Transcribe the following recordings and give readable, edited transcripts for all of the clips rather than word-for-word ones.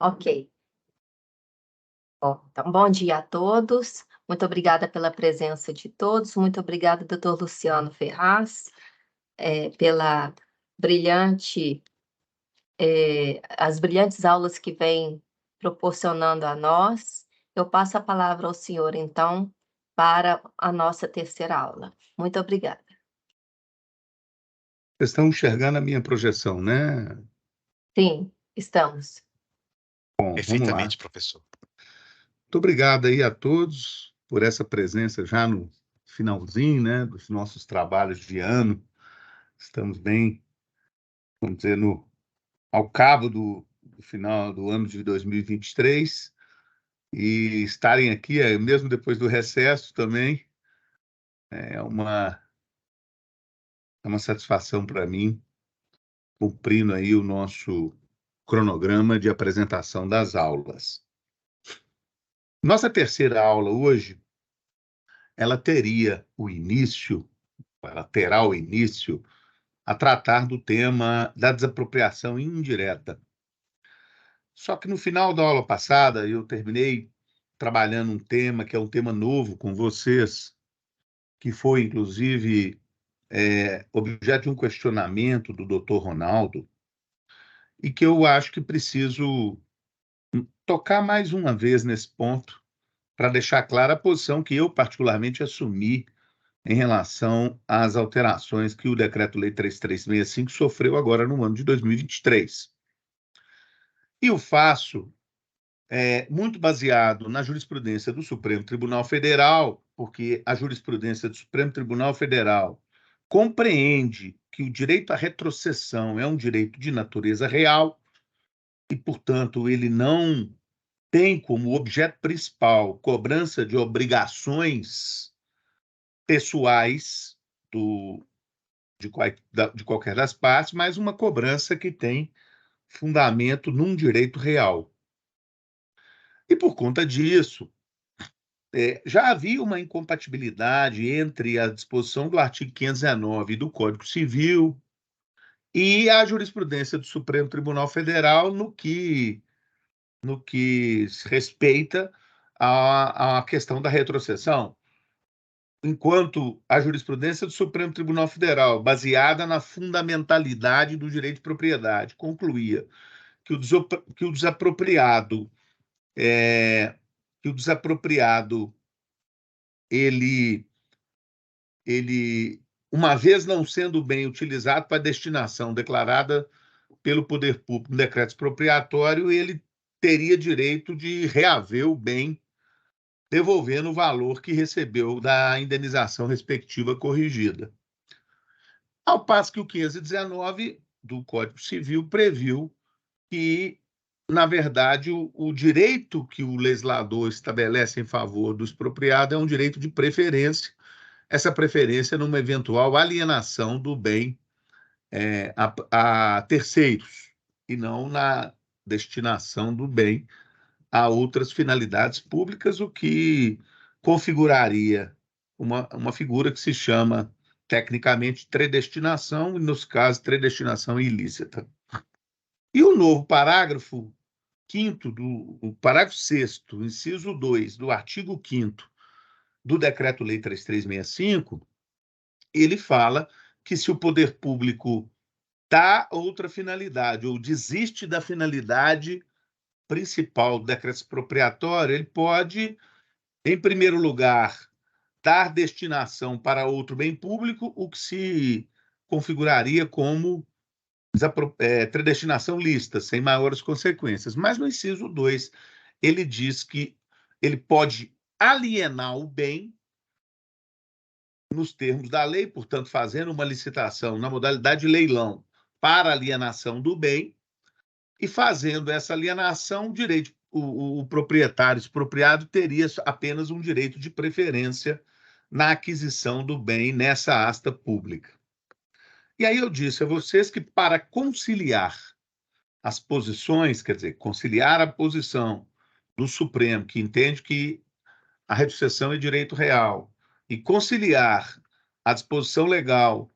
Ok. Então, bom dia a todos. Muito obrigada pela presença de todos. Muito obrigada, doutor Luciano Ferraz, pela brilhante, as brilhantes aulas que vem proporcionando a nós. Eu passo a palavra ao senhor, então, para a nossa terceira aula. Muito obrigada. Vocês estão enxergando a minha projeção, né? Sim, estamos. Bom, vamos lá. Perfeitamente, professor. Muito obrigado aí a todos por essa presença já no finalzinho, né, dos nossos trabalhos de ano. Estamos bem, vamos dizer, ao cabo do final do ano de 2023 e estarem aqui, mesmo depois do recesso também, é uma satisfação para mim, cumprindo aí o nosso cronograma de apresentação das aulas. Nossa terceira aula hoje, ela terá o início a tratar do tema da desapropriação indireta. Só que no final da aula passada, eu terminei trabalhando um tema que é um tema novo com vocês, que foi, inclusive, objeto de um questionamento do Dr. Ronaldo, e que eu acho que preciso tocar mais uma vez nesse ponto, para deixar clara a posição que eu, particularmente, assumi em relação às alterações que o Decreto-Lei 3365 sofreu agora no ano de 2023. E o faço muito baseado na jurisprudência do Supremo Tribunal Federal, porque a jurisprudência do Supremo Tribunal Federal compreende que o direito à retrocessão é um direito de natureza real e, portanto, ele não tem como objeto principal cobrança de obrigações pessoais de qualquer das partes, mas uma cobrança que tem fundamento num direito real. E por conta disso, já havia uma incompatibilidade entre a disposição do artigo 519 do Código Civil e a jurisprudência do Supremo Tribunal Federal no que se respeita à questão da retrocessão. Enquanto a jurisprudência do Supremo Tribunal Federal, baseada na fundamentalidade do direito de propriedade, concluía que o desapropriado, ele, uma vez não sendo bem utilizado para a destinação declarada pelo poder público no decreto expropriatório, ele teria direito de reaver o bem, devolvendo o valor que recebeu da indenização respectiva corrigida. Ao passo que o 519 do Código Civil previu que, na verdade, o direito que o legislador estabelece em favor do expropriado é um direito de preferência, essa preferência numa eventual alienação do bem a terceiros, e não na destinação do bem a outras finalidades públicas, o que configuraria uma figura que se chama, tecnicamente, predestinação, e, nos casos, predestinação ilícita. E o novo parágrafo 5º, o parágrafo 6º, inciso 2, do artigo 5º do Decreto-Lei 3365, ele fala que se o poder público dá outra finalidade ou desiste da finalidade principal do decreto expropriatório, ele pode, em primeiro lugar, dar destinação para outro bem público, o que se configuraria como predestinação lícita, sem maiores consequências. Mas no inciso 2, ele diz que ele pode alienar o bem nos termos da lei, portanto, fazendo uma licitação na modalidade de leilão para alienação do bem, e fazendo essa alienação, o proprietário expropriado teria apenas um direito de preferência na aquisição do bem nessa asta pública. E aí eu disse a vocês que, para conciliar as posições, quer dizer, conciliar a posição do Supremo, que entende que a retrocessão é direito real, e conciliar a disposição legal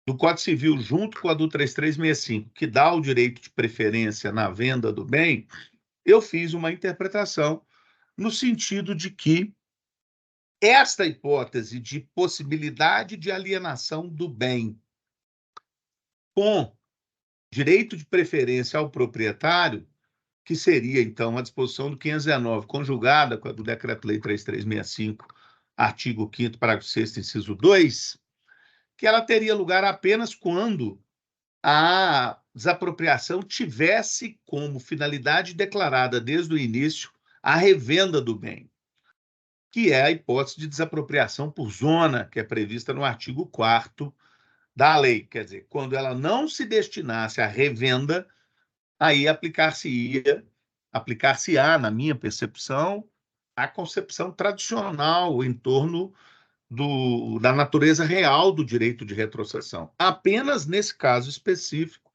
do Código Civil junto com a do 3365, que dá o direito de preferência na venda do bem, eu fiz uma interpretação no sentido de que esta hipótese de possibilidade de alienação do bem com direito de preferência ao proprietário, que seria, então, a disposição do 519, conjugada com a do Decreto-Lei 3365, artigo 5º, parágrafo 6º, inciso 2, que ela teria lugar apenas quando a desapropriação tivesse como finalidade declarada desde o início a revenda do bem, que é a hipótese de desapropriação por zona, que é prevista no artigo 4º da lei. Quer dizer, quando ela não se destinasse à revenda, aí aplicar-se-á, na minha percepção, a concepção tradicional em torno da natureza real do direito de retrocessão. Apenas nesse caso específico,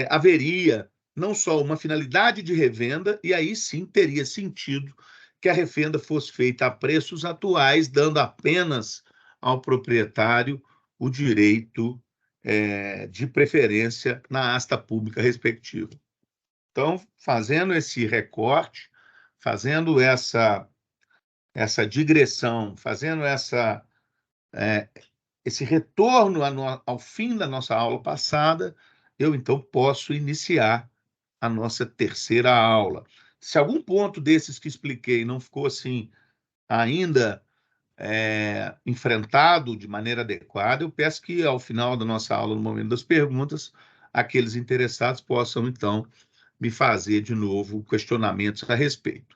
haveria não só uma finalidade de revenda, e aí sim teria sentido que a revenda fosse feita a preços atuais, dando apenas ao proprietário o direito de preferência na asta pública respectiva. Então, fazendo esse recorte, fazendo essa digressão, fazendo esse retorno ao fim da nossa aula passada, eu então posso iniciar a nossa terceira aula. Se algum ponto desses que expliquei não ficou assim ainda enfrentado de maneira adequada, eu peço que ao final da nossa aula, no momento das perguntas, aqueles interessados possam então me fazer de novo questionamentos a respeito.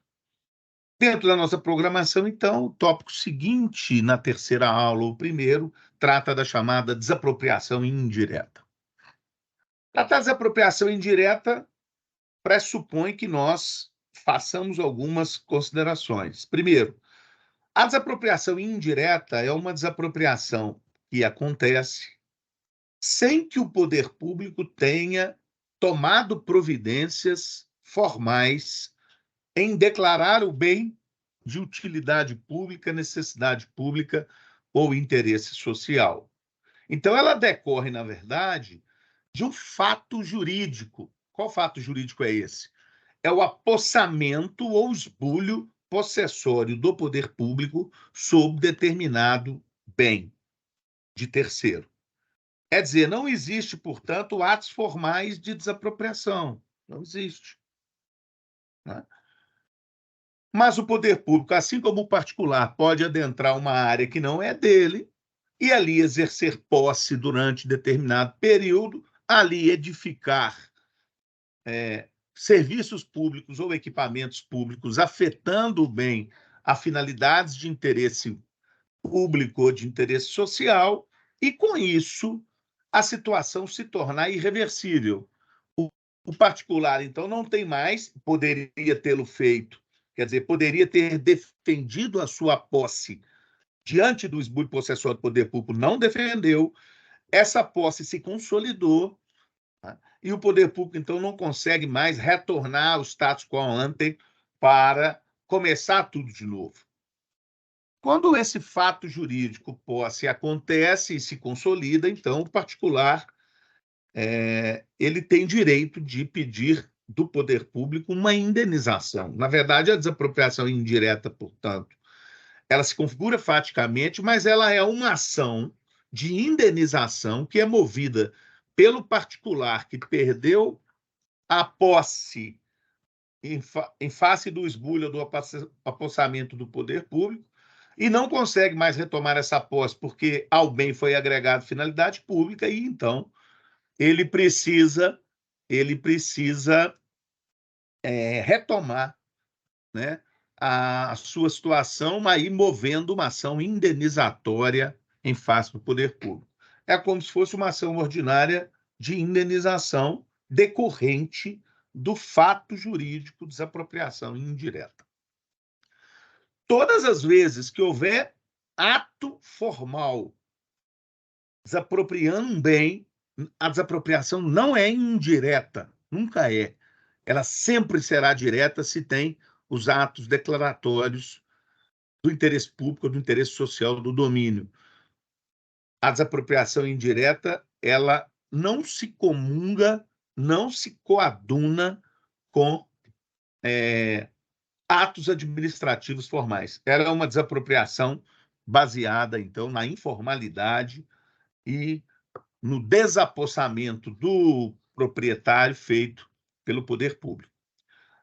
Dentro da nossa programação, então, o tópico seguinte na terceira aula, o primeiro, trata da chamada desapropriação indireta. Tratar de desapropriação indireta pressupõe que nós façamos algumas considerações. Primeiro, a desapropriação indireta é uma desapropriação que acontece sem que o poder público tenha tomado providências formais em declarar o bem de utilidade pública, necessidade pública ou interesse social. Então, ela decorre, na verdade, de um fato jurídico. Qual fato jurídico é esse? É o apossamento ou esbulho possessório do poder público sobre determinado bem de terceiro. Quer dizer, não existe, portanto, atos formais de desapropriação. Não existe. Né? Mas o poder público, assim como o particular, pode adentrar uma área que não é dele e ali exercer posse durante determinado período, ali edificar serviços públicos ou equipamentos públicos afetando bem a finalidades de interesse público ou de interesse social, e com isso a situação se tornar irreversível. O particular, então, não tem mais, poderia tê-lo feito, quer dizer, poderia ter defendido a sua posse diante do esbulho possessório do poder público, não defendeu, essa posse se consolidou, tá? E o poder público, então, não consegue mais retornar ao status quo ante para começar tudo de novo. Quando esse fato jurídico posse acontece e se consolida, então o particular ele tem direito de pedir do poder público uma indenização. Na verdade, a desapropriação indireta, portanto, ela se configura faticamente, mas ela é uma ação de indenização que é movida pelo particular que perdeu a posse em face do esbulho do apossamento do poder público e não consegue mais retomar essa posse porque ao bem foi agregado finalidade pública e então ele precisa retomar, né, a sua situação, aí movendo uma ação indenizatória em face do poder público. É como se fosse uma ação ordinária de indenização decorrente do fato jurídico de desapropriação indireta. Todas as vezes que houver ato formal desapropriando um bem, a desapropriação não é indireta, nunca é. Ela sempre será direta se tem os atos declaratórios do interesse público, do interesse social, do domínio. A desapropriação indireta, ela não se comunga, não se coaduna com atos administrativos formais. Era uma desapropriação baseada, então, na informalidade e no desapossamento do proprietário feito pelo poder público.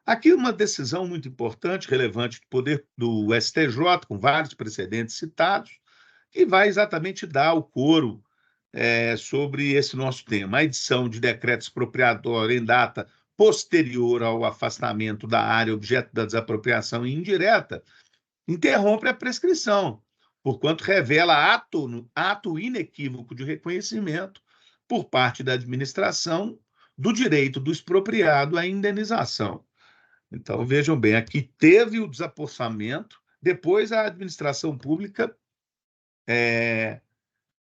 Aqui uma decisão muito importante, relevante do STJ, com vários precedentes citados, que vai exatamente dar o coro sobre esse nosso tema. A edição de decreto expropriatório em data posterior ao afastamento da área objeto da desapropriação indireta interrompe a prescrição, porquanto revela ato inequívoco de reconhecimento por parte da administração do direito do expropriado à indenização. Então, vejam bem, aqui teve o desapossamento, depois a administração pública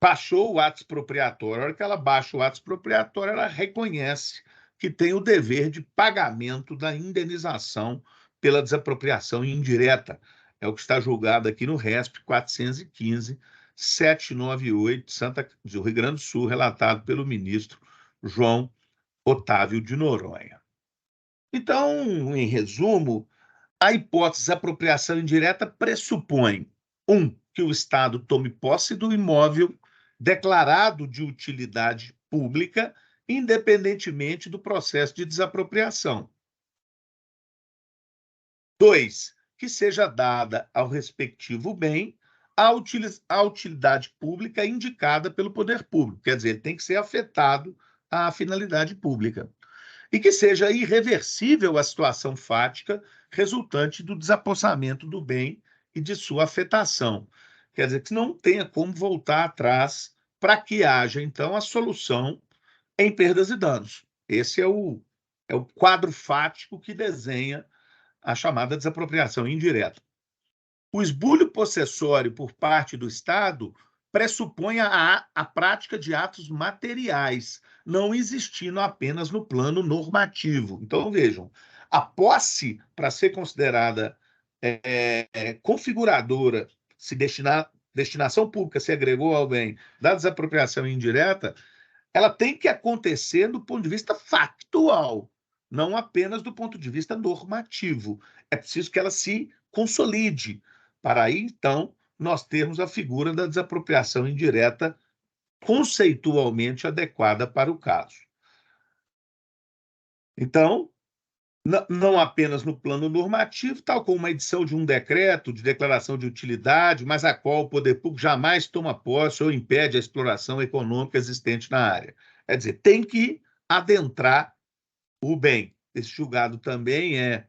baixou o ato expropriatório. A hora que ela baixa o ato expropriatório, ela reconhece que tem o dever de pagamento da indenização pela desapropriação indireta. É o que está julgado aqui no RESP 415.798, do Rio Grande do Sul, relatado pelo ministro João Otávio de Noronha. Então, em resumo, a hipótese de apropriação indireta pressupõe, que o Estado tome posse do imóvel declarado de utilidade pública, independentemente do processo de desapropriação. 2, que seja dada ao respectivo bem a utilidade pública indicada pelo poder público, quer dizer, tem que ser afetado à finalidade pública. E que seja irreversível a situação fática resultante do desapossamento do bem e de sua afetação. Quer dizer, que não tenha como voltar atrás para que haja, então, a solução em perdas e danos. Esse é o quadro fático que desenha a chamada desapropriação indireta. O esbulho possessório por parte do Estado pressupõe a prática de atos materiais, não existindo apenas no plano normativo. Então, vejam, a posse, para ser considerada configuradora, se destinação pública se agregou ao bem da desapropriação indireta, ela tem que acontecer do ponto de vista factual, não apenas do ponto de vista normativo. É preciso que ela se consolide, para aí, então, nós termos a figura da desapropriação indireta conceitualmente adequada para o caso. Então, não apenas no plano normativo, tal como uma edição de um decreto de declaração de utilidade, mas a qual o poder público jamais toma posse ou impede a exploração econômica existente na área. Quer dizer, tem que adentrar o bem. Esse julgado também é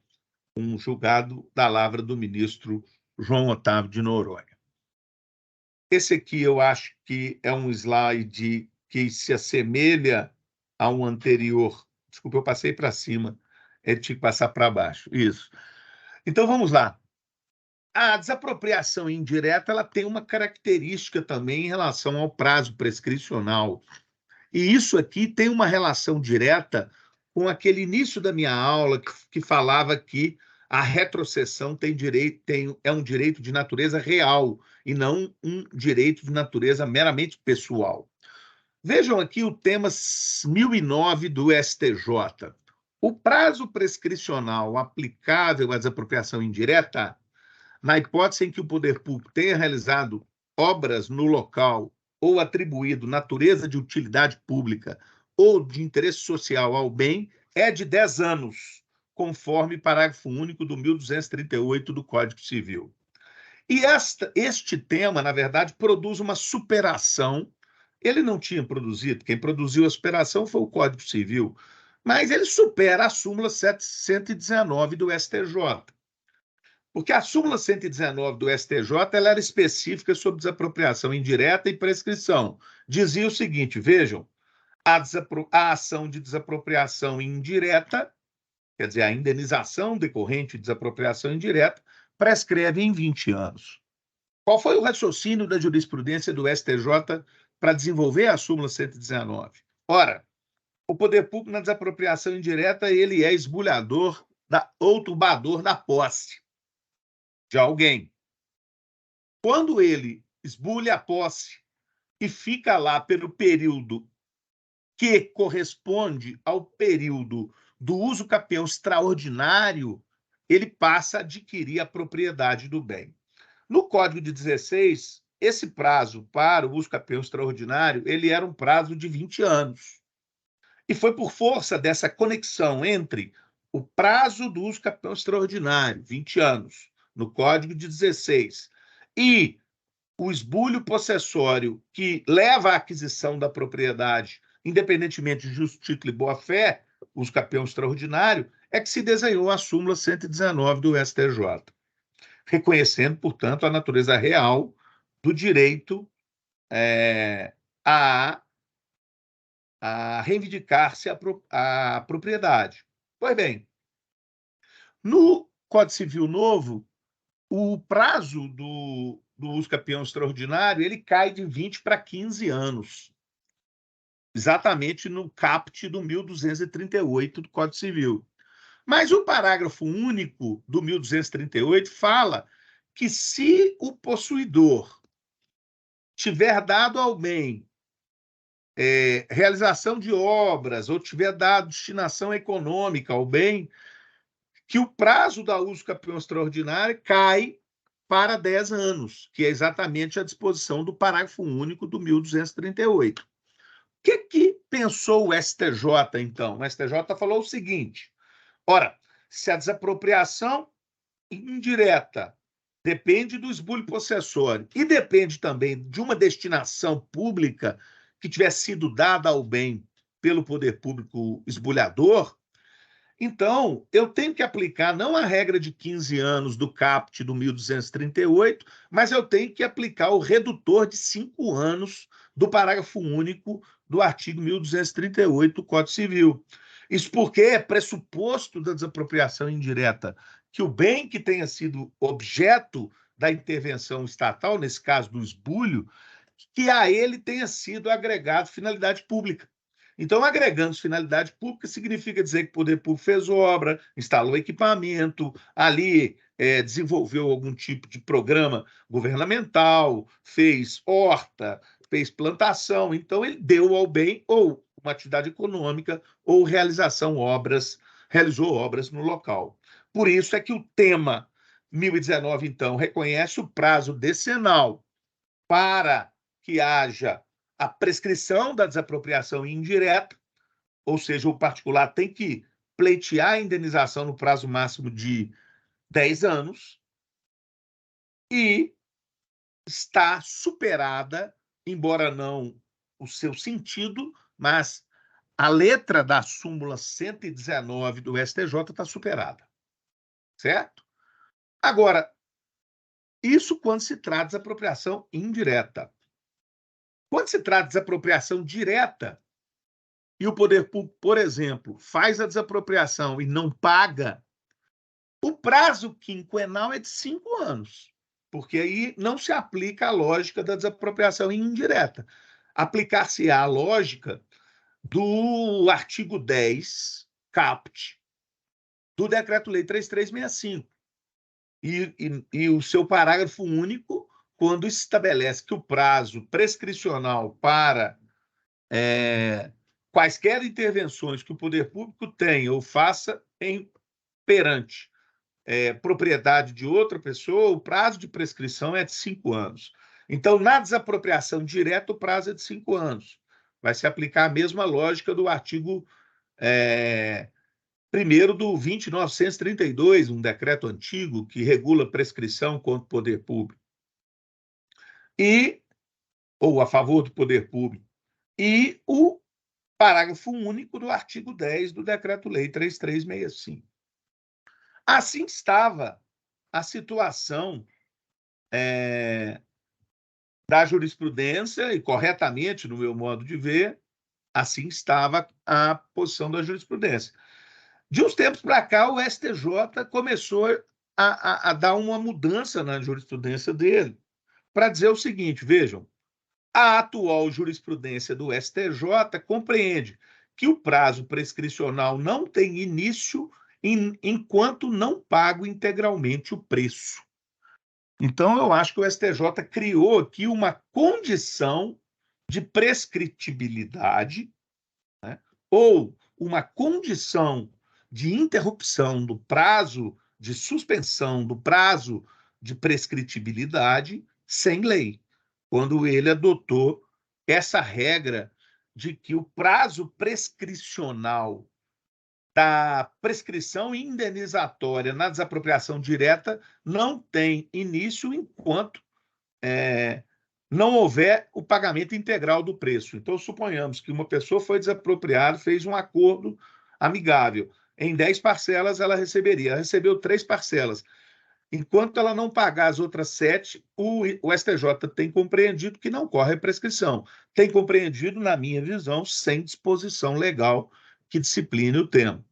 um julgado da lavra do ministro João Otávio de Noronha. Esse aqui eu acho que é um slide que se assemelha a um anterior. Desculpa, eu passei para cima. Ele tinha que passar para baixo. Isso. Então, vamos lá. A desapropriação indireta ela tem uma característica também em relação ao prazo prescricional. E isso aqui tem uma relação direta com aquele início da minha aula que falava que a retrocessão é um direito de natureza real e não um direito de natureza meramente pessoal. Vejam aqui o tema 1009 do STJ. O prazo prescricional aplicável à desapropriação indireta, na hipótese em que o poder público tenha realizado obras no local ou atribuído natureza de utilidade pública ou de interesse social ao bem, é de 10 anos, conforme parágrafo único do 1238 do Código Civil. E este tema, na verdade, produz uma superação. Ele não tinha produzido, quem produziu a superação foi o Código Civil, mas ele supera a súmula 119 do STJ. Porque a súmula 119 do STJ ela era específica sobre desapropriação indireta e prescrição. Dizia o seguinte, vejam, a ação de desapropriação indireta, quer dizer, a indenização decorrente de desapropriação indireta, prescreve em 20 anos. Qual foi o raciocínio da jurisprudência do STJ para desenvolver a súmula 119? Ora, o poder público na desapropriação indireta ele é esbulhador ou turbador da posse de alguém. Quando ele esbulha a posse e fica lá pelo período que corresponde ao período do uso capião extraordinário ele passa a adquirir a propriedade do bem. No Código de 16, esse prazo para o uso capião extraordinário, ele era um prazo de 20 anos. E foi por força dessa conexão entre o prazo do uso capião extraordinário, 20 anos, no Código de 16, e o esbulho possessório que leva à aquisição da propriedade, independentemente de justo título e boa-fé, uso capião extraordinário, é que se desenhou a súmula 119 do STJ, reconhecendo, portanto, a natureza real do direito a reivindicar-se a propriedade. Pois bem, no Código Civil Novo, o prazo do uso capião extraordinário ele cai de 20 para 15 anos, exatamente no caput do 1238 do Código Civil. Mas o parágrafo único do 1238 fala que se o possuidor tiver dado ao bem realização de obras ou tiver dado destinação econômica ao bem, que o prazo da uso capião extraordinário cai para 10 anos, que é exatamente a disposição do parágrafo único do 1238. O que pensou o STJ, então? O STJ falou o seguinte: ora, se a desapropriação indireta depende do esbulho possessório e depende também de uma destinação pública que tiver sido dada ao bem pelo poder público esbulhador, então eu tenho que aplicar não a regra de 15 anos do caput do 1238, mas eu tenho que aplicar o redutor de 5 anos do parágrafo único do artigo 1238 do Código Civil. Isso porque é pressuposto da desapropriação indireta que o bem que tenha sido objeto da intervenção estatal, nesse caso do esbulho, que a ele tenha sido agregado finalidade pública. Então, agregando finalidade pública significa dizer que o poder público fez obra, instalou equipamento, ali desenvolveu algum tipo de programa governamental, fez horta, fez plantação. Então, ele deu ao bem ou uma atividade econômica ou realizou obras no local. Por isso é que o tema 1019, então, reconhece o prazo decenal para que haja a prescrição da desapropriação indireta, ou seja, o particular tem que pleitear a indenização no prazo máximo de 10 anos e está superada, embora não o seu sentido, mas a letra da súmula 119 do STJ está superada, certo? Agora, isso quando se trata de desapropriação indireta. Quando se trata de desapropriação direta, e o poder público, por exemplo, faz a desapropriação e não paga, o prazo quinquenal é de 5 anos, porque aí não se aplica a lógica da desapropriação indireta. Aplicar-se-á a lógica do artigo 10, caput, do Decreto-Lei 3365. E o seu parágrafo único, quando estabelece que o prazo prescricional para quaisquer intervenções que o poder público tenha ou faça perante propriedade de outra pessoa, o prazo de prescrição é de 5 anos. Então, na desapropriação direta, o prazo é de 5 anos. Vai se aplicar a mesma lógica do artigo 1º do 20.932, um decreto antigo que regula prescrição contra o poder público, ou a favor do poder público, e o parágrafo único do artigo 10 do Decreto-Lei 3365. Assim estava a situação da jurisprudência, e corretamente, no meu modo de ver, assim estava a posição da jurisprudência. De uns tempos para cá, o STJ começou a dar uma mudança na jurisprudência dele, para dizer o seguinte: vejam, a atual jurisprudência do STJ compreende que o prazo prescricional não tem início enquanto não pago integralmente o preço. Então, eu acho que o STJ criou aqui uma condição de prescritibilidade, né, ou uma condição de interrupção do prazo de suspensão do prazo de prescritibilidade sem lei, quando ele adotou essa regra de que o prazo prescricional da prescrição indenizatória na desapropriação direta não tem início enquanto não houver o pagamento integral do preço. Então, suponhamos que uma pessoa foi desapropriada, fez um acordo amigável. Em 10 parcelas, ela receberia. Ela recebeu 3 parcelas. Enquanto ela não pagar as outras 7, o STJ tem compreendido que não corre prescrição. Tem compreendido, na minha visão, sem disposição legal que discipline o tema.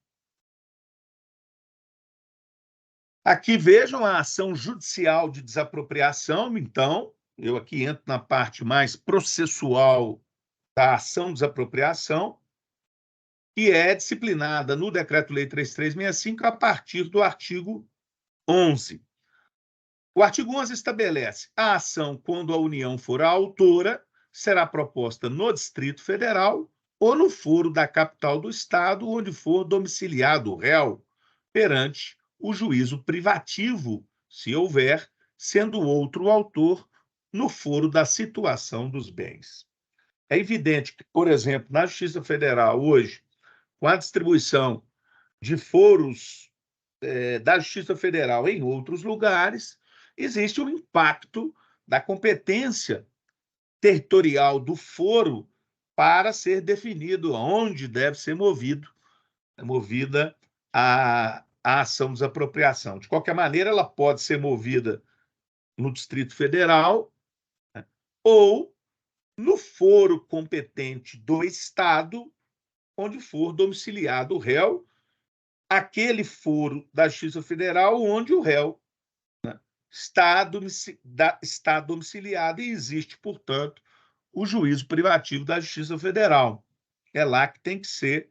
Aqui vejam a ação judicial de desapropriação, então, eu aqui entro na parte mais processual da ação de desapropriação, que é disciplinada no Decreto-Lei 3365 a partir do artigo 11. O artigo 11 estabelece: a ação, quando a União for a autora, será proposta no Distrito Federal ou no foro da capital do Estado, onde for domiciliado o réu, perante o juízo privativo, se houver, sendo outro o autor, no foro da situação dos bens. É evidente que, por exemplo, na Justiça Federal, hoje, com a distribuição de foros da Justiça Federal em outros lugares, existe um impacto da competência territorial do foro para ser definido onde deve ser movida a ação de desapropriação. De qualquer maneira, ela pode ser movida no Distrito Federal, né, ou no foro competente do Estado, onde for domiciliado o réu, aquele foro da Justiça Federal onde o réu está domiciliado e existe, portanto, o juízo privativo da Justiça Federal. É lá que tem que ser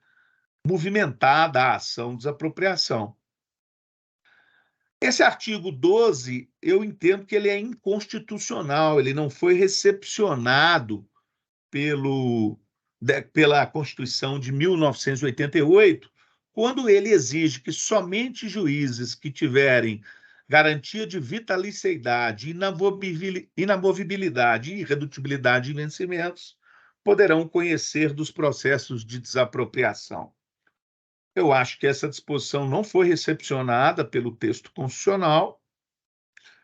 movimentada a ação de desapropriação. Esse artigo 12, eu entendo que ele é inconstitucional, ele não foi recepcionado pela Constituição de 1988, quando ele exige que somente juízes que tiverem garantia de vitaliciedade, inamovibilidade e irredutibilidade de vencimentos poderão conhecer dos processos de desapropriação. Eu acho que essa disposição não foi recepcionada pelo texto constitucional,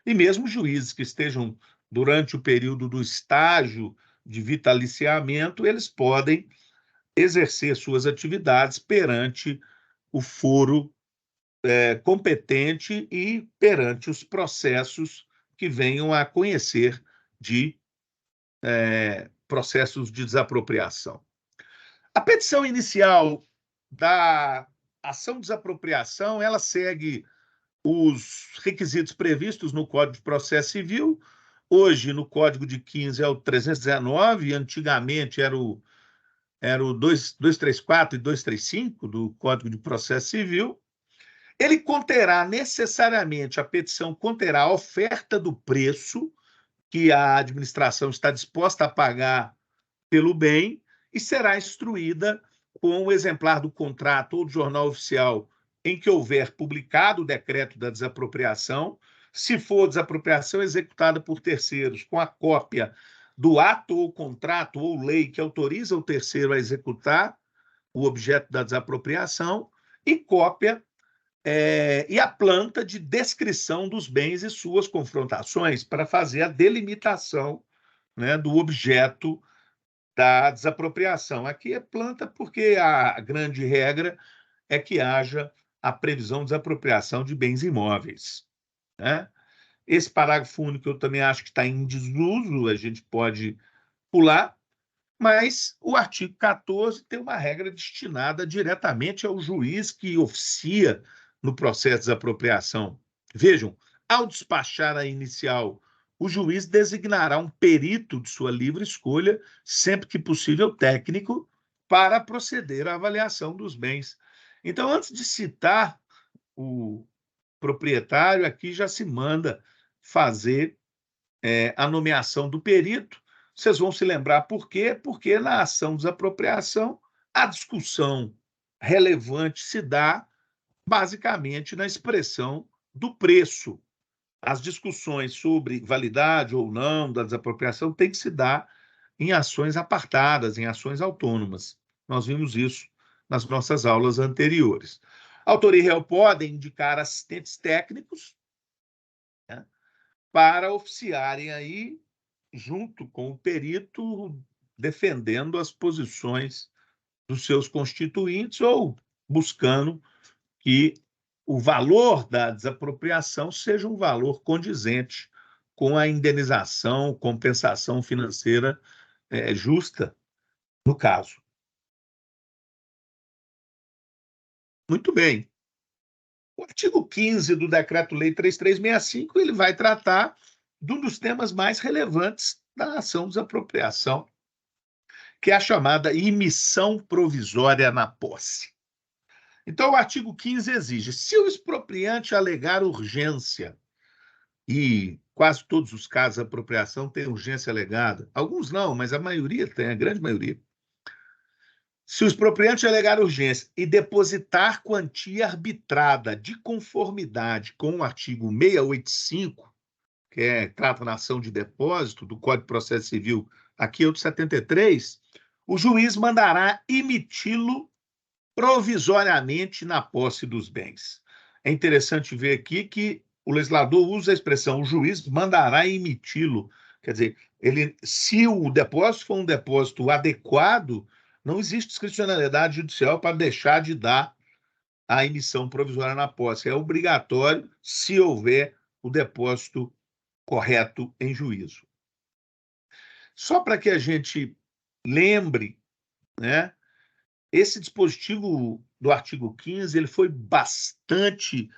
e mesmo juízes que estejam durante o período do estágio de vitaliciamento, eles podem exercer suas atividades perante o foro competente e perante os processos que venham a conhecer de processos de desapropriação. A petição inicial da ação de desapropriação, ela segue os requisitos previstos no Código de Processo Civil. Hoje, no Código de 15, é o 319, antigamente era o 234 e 235 do Código de Processo Civil. Ele conterá necessariamente, a petição conterá a oferta do preço que a administração está disposta a pagar pelo bem e será instruída com o exemplar do contrato ou do jornal oficial em que houver publicado o decreto da desapropriação. Se for desapropriação executada por terceiros, com a cópia do ato ou contrato ou lei que autoriza o terceiro a executar o objeto da desapropriação, e cópia e a planta de descrição dos bens e suas confrontações para fazer a delimitação, né, do objeto da desapropriação. Aqui é planta porque a grande regra é que haja a previsão de desapropriação de bens imóveis, né? Esse parágrafo único eu também acho que está em desuso, a gente pode pular, mas o artigo 14 tem uma regra destinada diretamente ao juiz que oficia no processo de desapropriação. Vejam, ao despachar a inicial, o juiz designará um perito de sua livre escolha, sempre que possível técnico, para proceder à avaliação dos bens. Então, antes de citar o proprietário, aqui já se manda fazer a nomeação do perito. Vocês vão se lembrar por quê? Porque na ação de desapropriação, a discussão relevante se dá basicamente na expressão do preço. As discussões sobre validade ou não da desapropriação têm que se dar em ações apartadas, em ações autônomas. Nós vimos isso nas nossas aulas anteriores. Autor e réu podem indicar assistentes técnicos, né, para oficiarem aí, junto com o perito, defendendo as posições dos seus constituintes ou buscando que o valor da desapropriação seja um valor condizente com a indenização, compensação financeira justa no caso. Muito bem. O artigo 15 do Decreto-Lei 3365, ele vai tratar de um dos temas mais relevantes da ação de desapropriação, que é a chamada imissão provisória na posse. Então, o artigo 15 exige, se o expropriante alegar urgência, e quase todos os casos de apropriação têm urgência alegada, alguns não, mas a maioria tem, a grande maioria. Se o expropriante alegar urgência e depositar quantia arbitrada de conformidade com o artigo 685, que trata na ação de depósito do Código de Processo Civil, aqui é o de 73, o juiz mandará emiti-lo provisoriamente na posse dos bens. É interessante ver aqui que o legislador usa a expressão o juiz mandará emiti-lo. Quer dizer, se o depósito for um depósito adequado, não existe discricionalidade judicial para deixar de dar a emissão provisória na posse. É obrigatório se houver o depósito correto em juízo. Só para que a gente lembre, né, esse dispositivo do artigo 15 ele foi bastante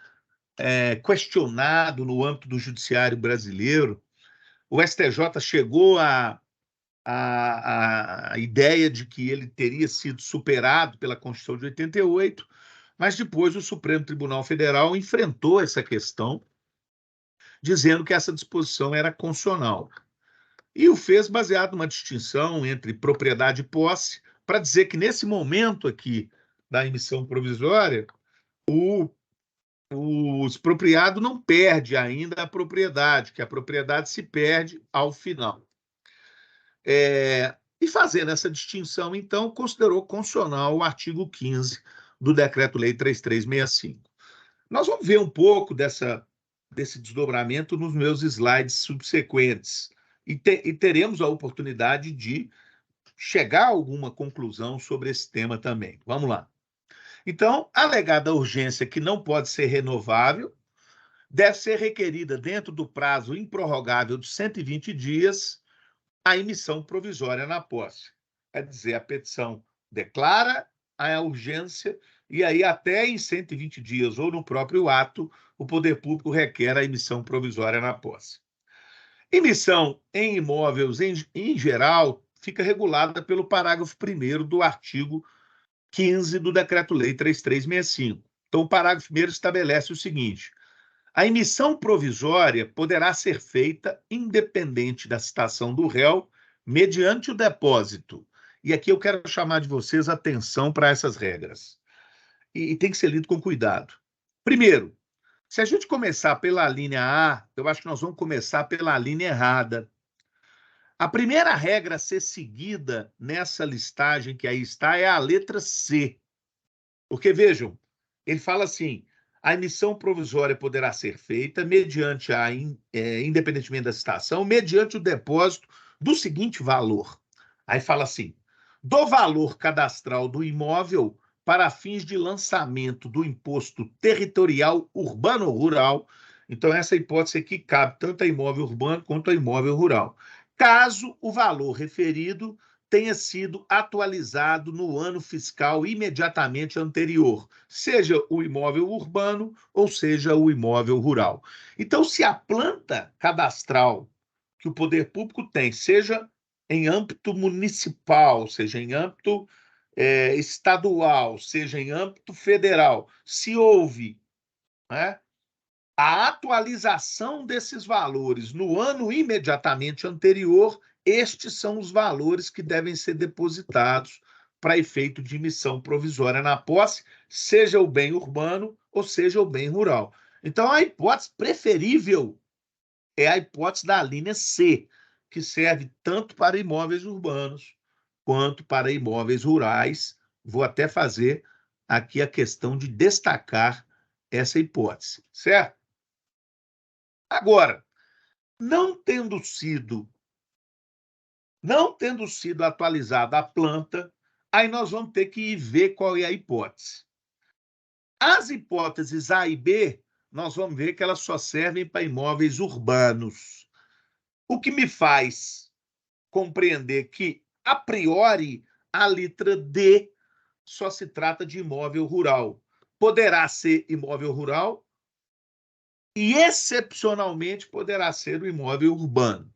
questionado no âmbito do judiciário brasileiro. O STJ chegou a ideia de que ele teria sido superado pela Constituição de 88, mas depois o Supremo Tribunal Federal enfrentou essa questão, dizendo que essa disposição era constitucional. E o fez baseado numa distinção entre propriedade e posse, para dizer que nesse momento aqui da emissão provisória, o expropriado não perde ainda a propriedade, que a propriedade se perde ao final. E fazendo essa distinção, então, considerou constitucional o artigo 15 do Decreto-Lei 3365. Nós vamos ver um pouco desse desdobramento nos meus slides subsequentes e teremos a oportunidade de chegar a alguma conclusão sobre esse tema também. Vamos lá. Então, alegada urgência que não pode ser renovável, deve ser requerida dentro do prazo improrrogável de 120 dias a emissão provisória na posse. Quer dizer, a petição declara a urgência e aí até em 120 dias ou no próprio ato, o poder público requer a emissão provisória na posse. Emissão em imóveis, em geral, fica regulada pelo parágrafo 1º do artigo 15 do Decreto-Lei 3365. Então, o parágrafo 1º estabelece o seguinte: a emissão provisória poderá ser feita independente da citação do réu, mediante o depósito. E aqui eu quero chamar de vocês a atenção para essas regras. E tem que ser lido com cuidado. Primeiro, se a gente começar pela linha A, eu acho que nós vamos começar pela linha errada. A primeira regra a ser seguida nessa listagem que aí está é a letra C. Porque, vejam, ele fala assim: a emissão provisória poderá ser feita mediante independentemente da citação, mediante o depósito do seguinte valor. Aí fala assim: do valor cadastral do imóvel para fins de lançamento do imposto territorial urbano ou rural. Então, essa hipótese aqui cabe tanto a imóvel urbano quanto a imóvel rural, caso o valor referido tenha sido atualizado no ano fiscal imediatamente anterior, seja o imóvel urbano ou seja o imóvel rural. Então, se a planta cadastral que o poder público tem, seja em âmbito municipal, seja em âmbito estadual, seja em âmbito federal, se houve, né, a atualização desses valores no ano imediatamente anterior, estes são os valores que devem ser depositados para efeito de emissão provisória na posse, seja o bem urbano ou seja o bem rural. Então, a hipótese preferível é a hipótese da linha C, que serve tanto para imóveis urbanos quanto para imóveis rurais. Vou até fazer aqui a questão de destacar essa hipótese, certo? Agora, não tendo sido atualizada a planta, aí nós vamos ter que ir ver qual é a hipótese. As hipóteses A e B, nós vamos ver que elas só servem para imóveis urbanos. O que me faz compreender que, a priori, a letra D só se trata de imóvel rural. Poderá ser imóvel rural e, excepcionalmente, poderá ser o imóvel urbano.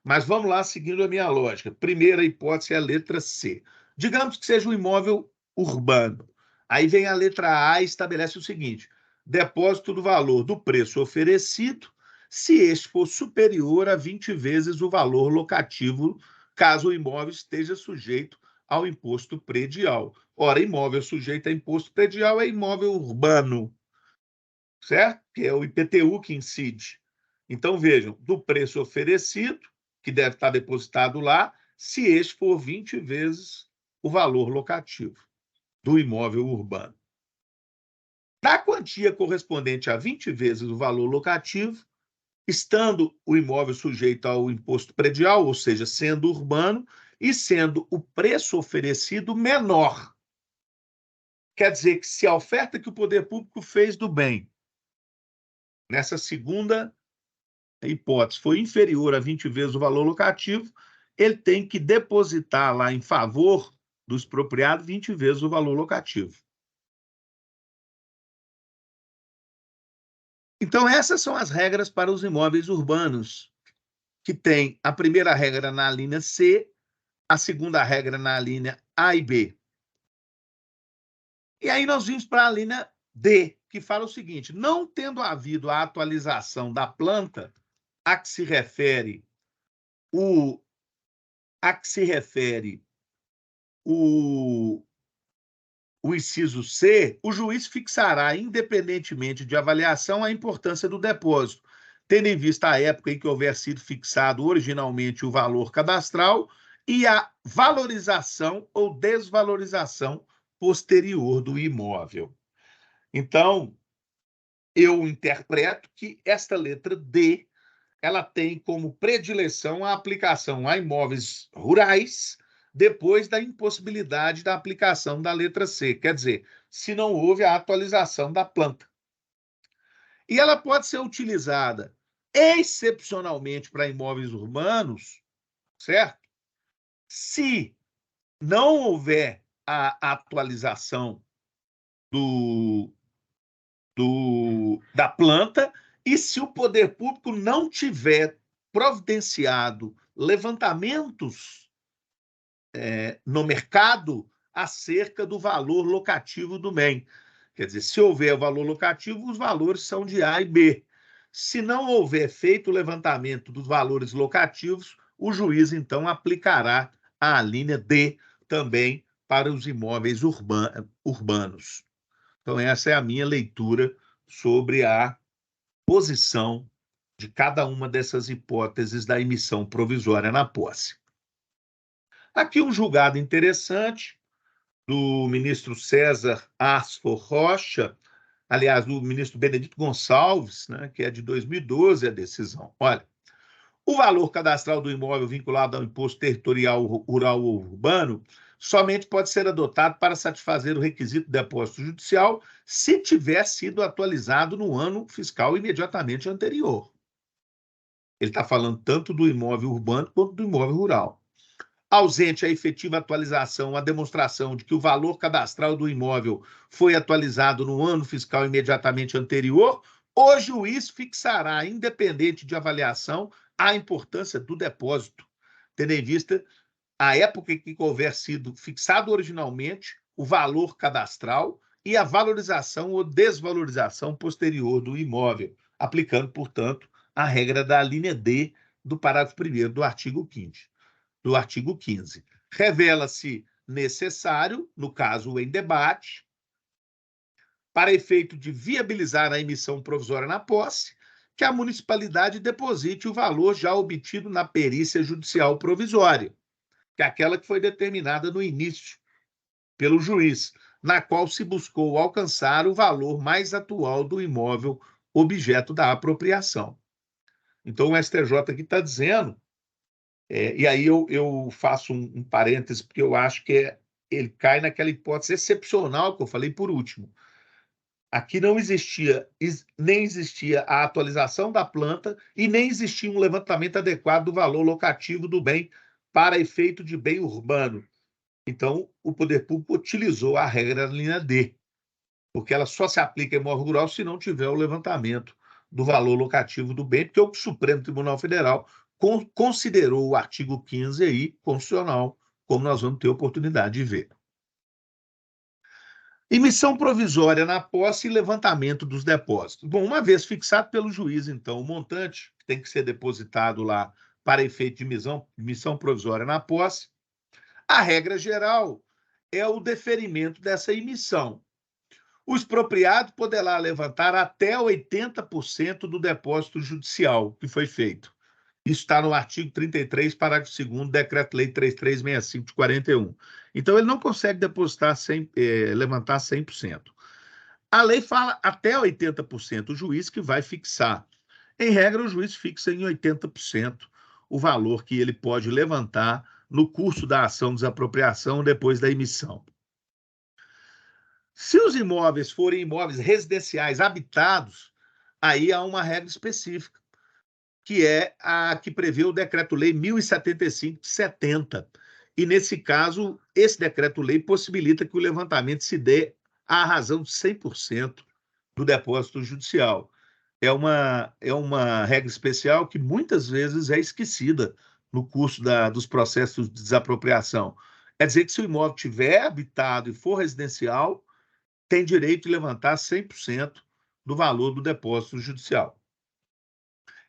Mas vamos lá, seguindo a minha lógica. Primeira hipótese é a letra C. Digamos que seja um imóvel urbano. Aí vem a letra A e estabelece o seguinte: depósito do valor do preço oferecido, se este for superior a 20 vezes o valor locativo, caso o imóvel esteja sujeito ao imposto predial. Ora, imóvel sujeito a imposto predial é imóvel urbano, certo? Que é o IPTU que incide. Então, vejam, do preço oferecido, que deve estar depositado lá, se este for 20 vezes o valor locativo do imóvel urbano. Da quantia correspondente a 20 vezes o valor locativo, estando o imóvel sujeito ao imposto predial, ou seja, sendo urbano, e sendo o preço oferecido menor. Quer dizer que, se a oferta que o poder público fez do bem, nessa segunda hipótese, foi inferior a 20 vezes o valor locativo, ele tem que depositar lá em favor do expropriado 20 vezes o valor locativo. Então, essas são as regras para os imóveis urbanos, que tem a primeira regra na linha C, a segunda regra na linha A e B. E aí nós vimos para a linha D, que fala o seguinte: não tendo havido a atualização da planta a que se refere o inciso C, o juiz fixará, independentemente de avaliação, a importância do depósito, tendo em vista a época em que houver sido fixado originalmente o valor cadastral e a valorização ou desvalorização posterior do imóvel. Então, eu interpreto que esta letra D, ela tem como predileção a aplicação a imóveis rurais, depois da impossibilidade da aplicação da letra C, quer dizer, se não houve a atualização da planta. E ela pode ser utilizada excepcionalmente para imóveis urbanos, certo? Se não houver a atualização da planta e se o poder público não tiver providenciado levantamentos no mercado acerca do valor locativo do bem. Quer dizer, se houver valor locativo, os valores são de A e B. Se não houver feito o levantamento dos valores locativos, o juiz, então, aplicará a linha D também para os imóveis urbanos. Então, essa é a minha leitura sobre a posição de cada uma dessas hipóteses da emissão provisória na posse. Aqui um julgado interessante do ministro César Asfor Rocha, aliás, do ministro Benedito Gonçalves, né, que é de 2012 a decisão. Olha, o valor cadastral do imóvel vinculado ao imposto territorial rural ou urbano somente pode ser adotado para satisfazer o requisito de depósito judicial se tiver sido atualizado no ano fiscal imediatamente anterior. Ele está falando tanto do imóvel urbano quanto do imóvel rural. Ausente a efetiva atualização, a demonstração de que o valor cadastral do imóvel foi atualizado no ano fiscal imediatamente anterior, o juiz fixará, independente de avaliação, a importância do depósito, tendo em vista a época em que houver sido fixado originalmente o valor cadastral e a valorização ou desvalorização posterior do imóvel, aplicando, portanto, a regra da linha D do parágrafo 1º do artigo 15. Revela-se necessário, no caso em debate, para efeito de viabilizar a emissão provisória na posse, que a municipalidade deposite o valor já obtido na perícia judicial provisória, que é aquela que foi determinada no início pelo juiz, na qual se buscou alcançar o valor mais atual do imóvel objeto da apropriação. Então, o STJ aqui está dizendo, e aí eu faço um parêntese, porque eu acho que ele cai naquela hipótese excepcional que eu falei por último. Aqui não existia, nem existia a atualização da planta e nem existia um levantamento adequado do valor locativo do bem para efeito de bem urbano. Então, o poder público utilizou a regra da linha D, porque ela só se aplica em imóvel rural se não tiver o levantamento do valor locativo do bem, porque o Supremo Tribunal Federal considerou o artigo 15 aí constitucional, como nós vamos ter oportunidade de ver. Emissão provisória na posse e levantamento dos depósitos. Bom, uma vez fixado pelo juiz, então, o montante que tem que ser depositado lá para efeito de emissão provisória na posse, a regra geral é o deferimento dessa emissão. O expropriado poderá levantar até 80% do depósito judicial que foi feito. Isso está no artigo 33, parágrafo 2º, Decreto-Lei 3365 de 41. Então, ele não consegue depositar levantar 100%. A lei fala até 80%, o juiz que vai fixar. Em regra, o juiz fixa em 80% o valor que ele pode levantar no curso da ação de desapropriação depois da emissão. Se os imóveis forem imóveis residenciais habitados, aí há uma regra específica, que é a que prevê o Decreto-Lei 1075 de 70. E, nesse caso, esse Decreto-Lei possibilita que o levantamento se dê à razão de 100% do depósito judicial. É uma regra especial que muitas vezes é esquecida no curso dos processos de desapropriação. Quer dizer que se o imóvel estiver habitado e for residencial, tem direito de levantar 100% do valor do depósito judicial.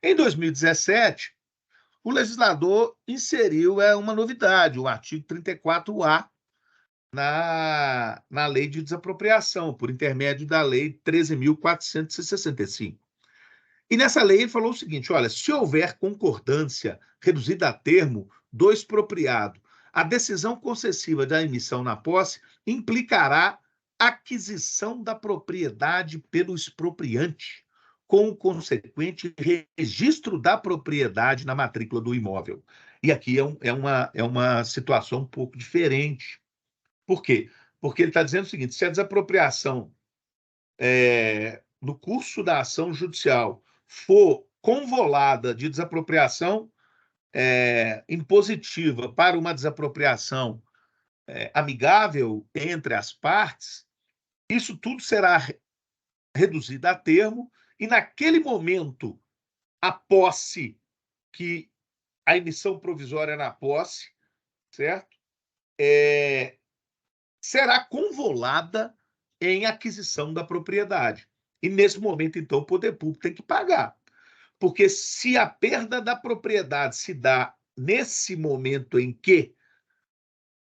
Em 2017, o legislador inseriu uma novidade, o artigo 34A, na Lei de Desapropriação, por intermédio da Lei 13.465. E nessa lei ele falou o seguinte: olha, se houver concordância reduzida a termo do expropriado, a decisão concessiva da emissão na posse implicará aquisição da propriedade pelo expropriante, com o consequente registro da propriedade na matrícula do imóvel. E aqui é uma situação um pouco diferente. Por quê? Porque ele está dizendo o seguinte: se a desapropriação no curso da ação judicial for convolada de desapropriação impositiva para uma desapropriação amigável entre as partes, isso tudo será reduzido a termo e, naquele momento, a posse, que a emissão provisória na posse, certo? Será convolada em aquisição da propriedade. E, nesse momento, então, o poder público tem que pagar. Porque se a perda da propriedade se dá nesse momento em que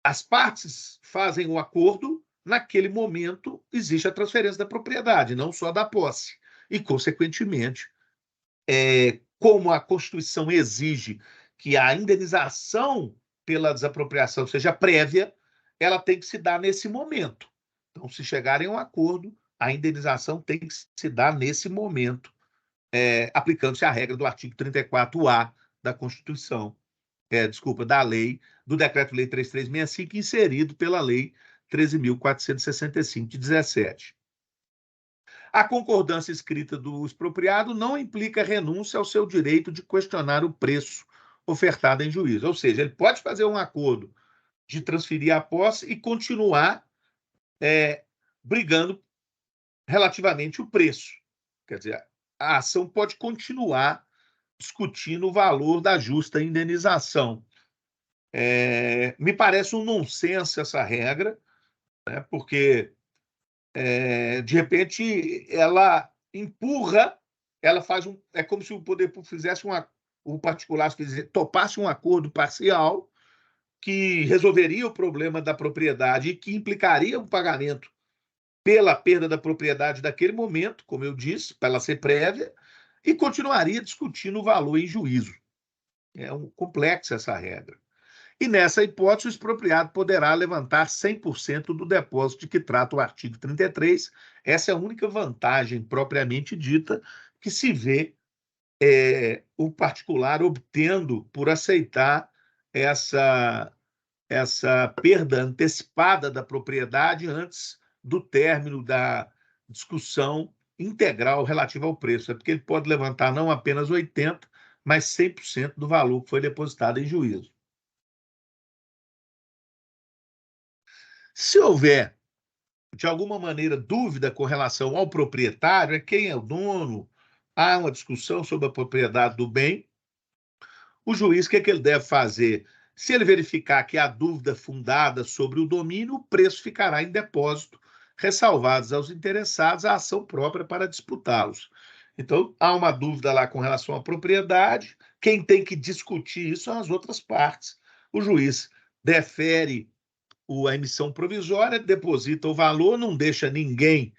as partes fazem o acordo, naquele momento existe a transferência da propriedade, não só da posse. E, consequentemente, como a Constituição exige que a indenização pela desapropriação seja prévia, ela tem que se dar nesse momento. Então, se chegarem a um acordo, a indenização tem que se dar nesse momento, aplicando-se a regra do artigo 34A da Constituição, da lei, do Decreto-Lei 3365, inserido pela Lei 13.465, de 17. A concordância escrita do expropriado não implica renúncia ao seu direito de questionar o preço ofertado em juízo. Ou seja, ele pode fazer um acordo de transferir a posse e continuar brigando relativamente o preço. Quer dizer, a ação pode continuar discutindo o valor da justa indenização. Me parece um nonsense essa regra, né, porque, de repente, ela empurra, ela faz é como se o poder público fizesse o particular topasse um acordo parcial que resolveria o problema da propriedade e que implicaria o pagamento pela perda da propriedade daquele momento, como eu disse, para ela ser prévia, e continuaria discutindo o valor em juízo. É complexa essa regra. E nessa hipótese, o expropriado poderá levantar 100% do depósito de que trata o artigo 33. Essa é a única vantagem propriamente dita que se vê o particular obtendo por aceitar essa perda antecipada da propriedade antes do término da discussão integral relativa ao preço. É porque ele pode levantar não apenas 80%, mas 100% do valor que foi depositado em juízo. Se houver, de alguma maneira, dúvida com relação ao proprietário, quem é o dono, há uma discussão sobre a propriedade do bem, o juiz, o que ele deve fazer? Se ele verificar que há dúvida fundada sobre o domínio, o preço ficará em depósito, ressalvados aos interessados a ação própria para disputá-los. Então, há uma dúvida lá com relação à propriedade, quem tem que discutir isso são as outras partes. O juiz defere a emissão provisória, deposita o valor, não deixa ninguém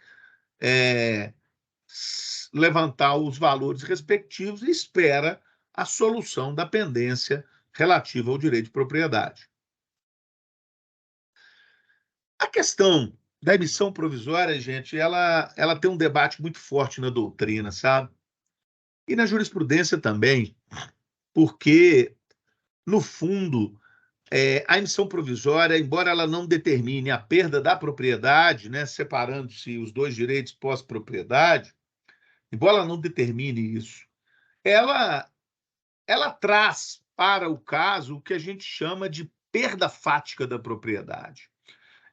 levantar os valores respectivos e espera a solução da pendência relativa ao direito de propriedade. A questão da emissão provisória, gente, ela tem um debate muito forte na doutrina, sabe? E na jurisprudência também, porque, no fundo, a emissão provisória, embora ela não determine a perda da propriedade, né, separando-se os dois direitos pós-propriedade, embora ela não determine isso, ela traz para o caso o que a gente chama de perda fática da propriedade.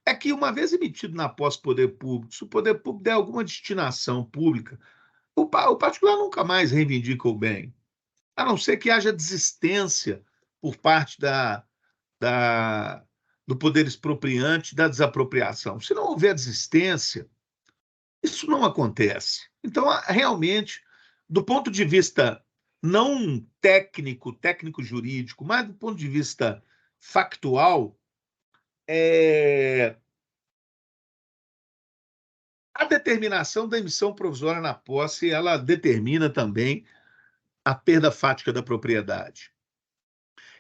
É que, uma vez emitido na posse do poder público, se o poder público der alguma destinação pública, o particular nunca mais reivindica o bem, a não ser que haja desistência por parte do poder expropriante da desapropriação. Se não houver desistência, isso não acontece. Então, realmente, do ponto de vista não técnico-jurídico, mas do ponto de vista factual, a determinação da emissão provisória na posse, ela determina também a perda fática da propriedade.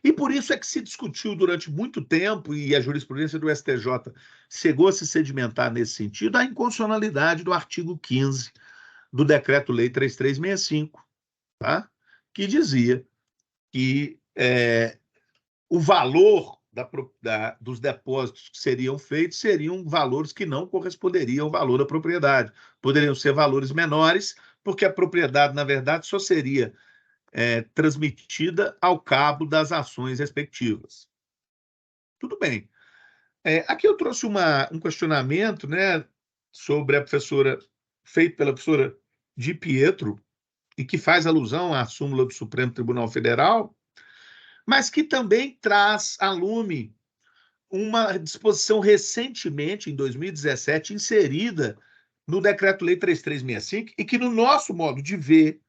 E por isso é que se discutiu durante muito tempo, e a jurisprudência do STJ chegou a se sedimentar nesse sentido, a inconstitucionalidade do artigo 15 do Decreto-Lei 3365, tá? Que dizia que o valor dos depósitos que seriam feitos seriam valores que não corresponderiam ao valor da propriedade. Poderiam ser valores menores, porque a propriedade, na verdade, só seria transmitida ao cabo das ações respectivas. Tudo bem. Aqui eu trouxe um questionamento, né, sobre a professora, feito pela professora Di Pietro, e que faz alusão à súmula do Supremo Tribunal Federal, mas que também traz à lume uma disposição recentemente, em 2017, inserida no Decreto-Lei 3365, e que, no nosso modo de ver,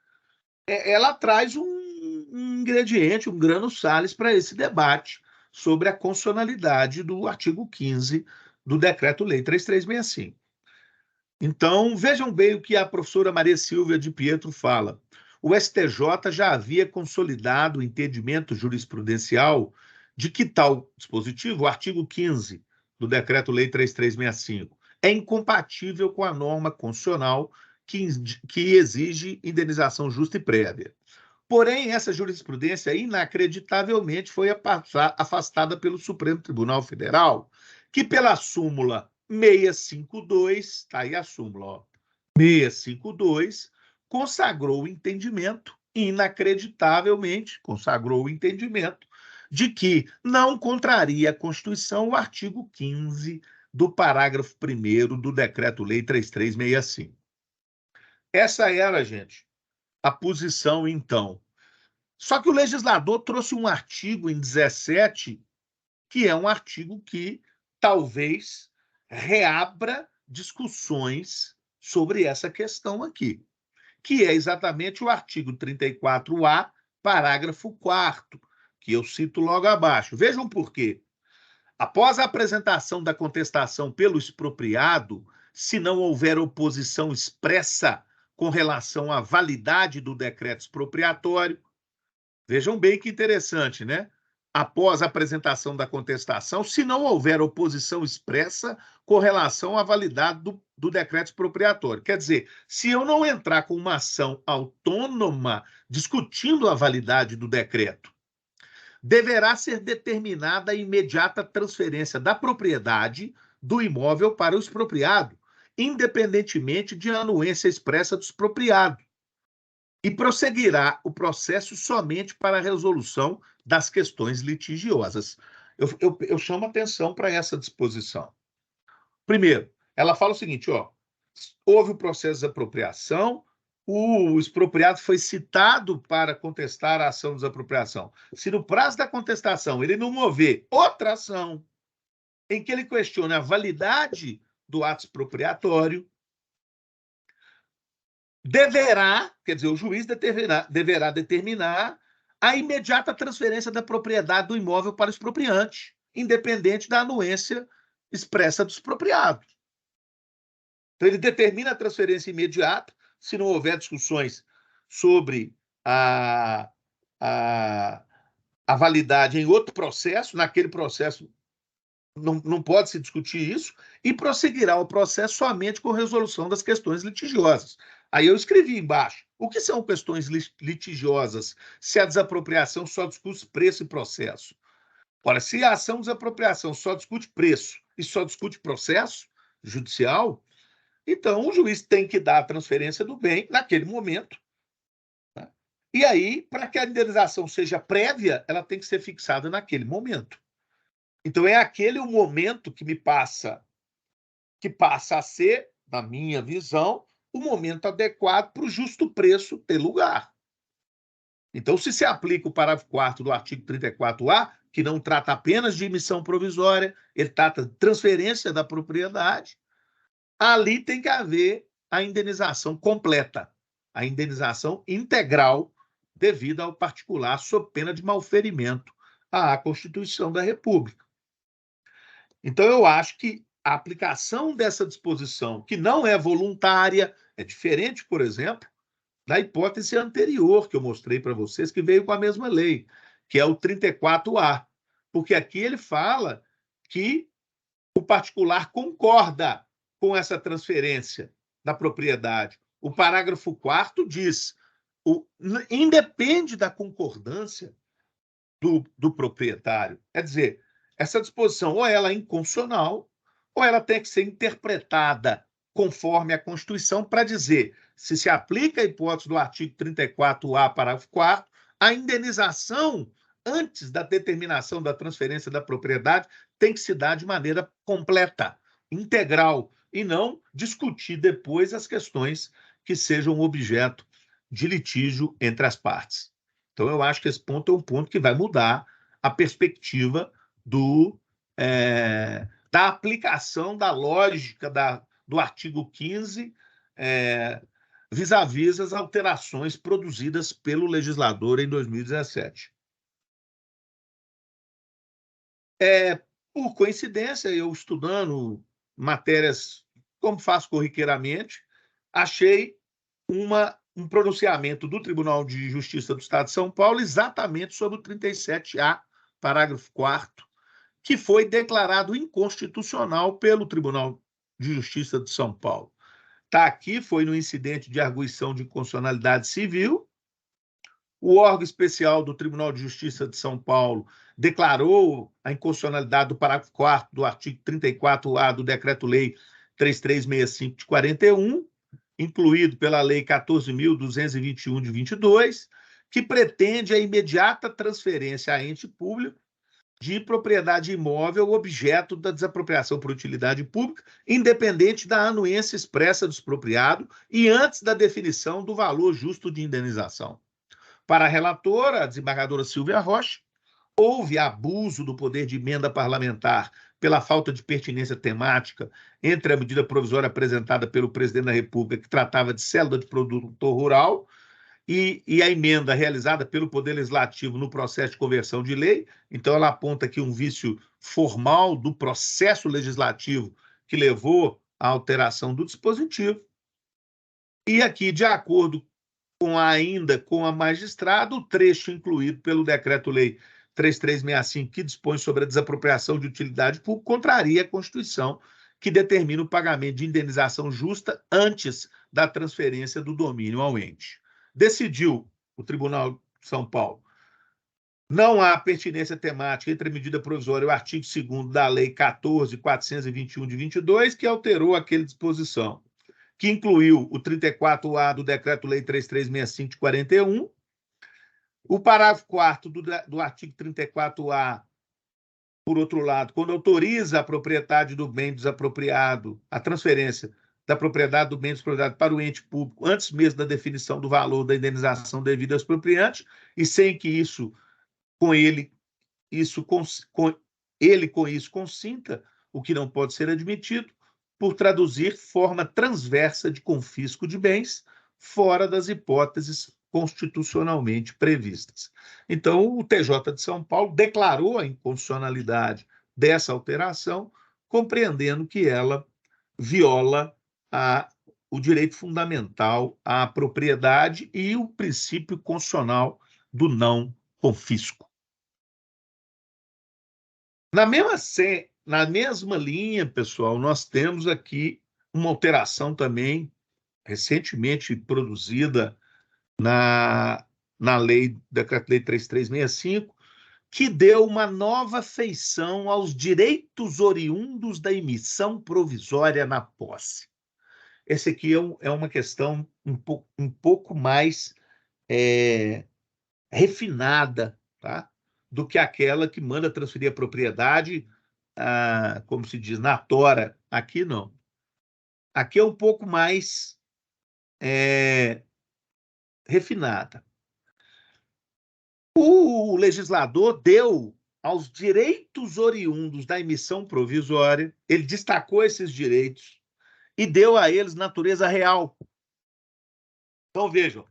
ela traz um ingrediente, um grano salis para esse debate sobre a constitucionalidade do artigo 15 do Decreto-Lei 3365. Então, vejam bem o que a professora Maria Silvia Di Pietro fala. O STJ já havia consolidado o entendimento jurisprudencial de que tal dispositivo, o artigo 15 do Decreto-Lei 3365, é incompatível com a norma constitucional que exige indenização justa e prévia. Porém, essa jurisprudência, inacreditavelmente, foi afastada pelo Supremo Tribunal Federal, que, pela súmula 652, está aí a súmula, ó, 652, consagrou o entendimento, inacreditavelmente, consagrou o entendimento de que não contraria a Constituição o artigo 15 do parágrafo 1º do Decreto-Lei 3365. Essa era, gente, a posição, então. Só que o legislador trouxe um artigo em 17, que é um artigo que talvez reabra discussões sobre essa questão aqui, que é exatamente o artigo 34A, parágrafo 4º, que eu cito logo abaixo. Vejam por quê. Após a apresentação da contestação pelo expropriado, se não houver oposição expressa com relação à validade do decreto expropriatório. Vejam bem que interessante, né? Após a apresentação da contestação, se não houver oposição expressa com relação à validade do decreto expropriatório. Quer dizer, se eu não entrar com uma ação autônoma discutindo a validade do decreto, deverá ser determinada a imediata transferência da propriedade do imóvel para o expropriado, independentemente de anuência expressa do expropriado, e prosseguirá o processo somente para a resolução das questões litigiosas. Eu chamo atenção para essa disposição. Primeiro, ela fala o seguinte, ó, houve o processo de apropriação, o expropriado foi citado para contestar a ação de desapropriação. Se no prazo da contestação ele não mover outra ação em que ele questione a validade do ato expropriatório, quer dizer, o juiz deverá determinar a imediata transferência da propriedade do imóvel para o expropriante, independente da anuência expressa do expropriado. Então, ele determina a transferência imediata, se não houver discussões sobre a validade em outro processo, naquele processo não pode se discutir isso, e prosseguirá o processo somente com resolução das questões litigiosas. Aí eu escrevi embaixo, o que são questões litigiosas se a desapropriação só discute preço e processo? Ora, se a ação de desapropriação só discute preço e só discute processo judicial, então o juiz tem que dar a transferência do bem naquele momento. Né? E aí, para que a indenização seja prévia, ela tem que ser fixada naquele momento. Então, é aquele o momento que passa a ser, na minha visão, o momento adequado para o justo preço ter lugar. Então, se aplica o parágrafo 4º do artigo 34A, que não trata apenas de emissão provisória, ele trata de transferência da propriedade, ali tem que haver a indenização completa, a indenização integral devida ao particular, sob pena de malferimento à Constituição da República. Então, eu acho que a aplicação dessa disposição, que não é voluntária, é diferente, por exemplo, da hipótese anterior que eu mostrei para vocês, que veio com a mesma lei, que é o 34A. Porque aqui ele fala que o particular concorda com essa transferência da propriedade. O parágrafo 4º diz, independe da concordância do proprietário. Quer dizer, essa disposição ou ela é inconstitucional, ou ela tem que ser interpretada conforme a Constituição para dizer se aplica a hipótese do artigo 34A, parágrafo 4º, a indenização antes da determinação da transferência da propriedade tem que se dar de maneira completa, integral, e não discutir depois as questões que sejam objeto de litígio entre as partes. Então, eu acho que esse ponto é um ponto que vai mudar a perspectiva da aplicação da lógica do artigo 15 vis-à-vis as alterações produzidas pelo legislador em 2017. Por coincidência, eu estudando matérias, como faço corriqueiramente, achei um pronunciamento do Tribunal de Justiça do Estado de São Paulo exatamente sobre o 37A, parágrafo 4º, que foi declarado inconstitucional pelo Tribunal de Justiça de São Paulo. Está aqui, foi no incidente de arguição de inconstitucionalidade civil. O órgão especial do Tribunal de Justiça de São Paulo declarou a inconstitucionalidade do parágrafo 4º do artigo 34A do Decreto-Lei 3365 de 41, incluído pela Lei 14.221 de 22, que pretende a imediata transferência a ente público de propriedade imóvel objeto da desapropriação por utilidade pública, independente da anuência expressa do expropriado e antes da definição do valor justo de indenização. Para a relatora, a desembargadora Silvia Rocha, houve abuso do poder de emenda parlamentar pela falta de pertinência temática entre a medida provisória apresentada pelo presidente da República, que tratava de cédula de produtor rural, e a emenda realizada pelo Poder Legislativo no processo de conversão de lei. Então, ela aponta aqui um vício formal do processo legislativo que levou a alteração do dispositivo. E aqui, de acordo ainda com a magistrada, o trecho incluído pelo Decreto-Lei 3365, que dispõe sobre a desapropriação de utilidade pública, contraria a Constituição, que determina o pagamento de indenização justa antes da transferência do domínio ao ente. Decidiu o Tribunal de São Paulo: não há pertinência temática entre a medida provisória e o artigo 2º da Lei 14.421 de 22, que alterou aquela disposição, que incluiu o 34A do Decreto-Lei 3365 de 41, o parágrafo 4º do artigo 34A, por outro lado, quando autoriza a propriedade do bem desapropriado, a transferência da propriedade do bem desapropriado para o ente público, antes mesmo da definição do valor da indenização devida ao expropriante, e sem que isso com isso consinta, o que não pode ser admitido, por traduzir forma transversa de confisco de bens fora das hipóteses constitucionalmente previstas. Então, o TJ de São Paulo declarou a inconstitucionalidade dessa alteração, compreendendo que ela viola o direito fundamental à propriedade e o princípio constitucional do não confisco. Na mesma linha, pessoal, nós temos aqui uma alteração também recentemente produzida na lei, Decreto-Lei 3365, que deu uma nova feição aos direitos oriundos da emissão provisória na posse. Essa aqui é uma questão um pouco mais refinada, tá? Do que aquela que manda transferir a propriedade, como se diz, na tora. Aqui não. Aqui é um pouco mais refinada. O legislador deu aos direitos oriundos da emissão provisória, ele destacou esses direitos e deu a eles natureza real. Então, vejam,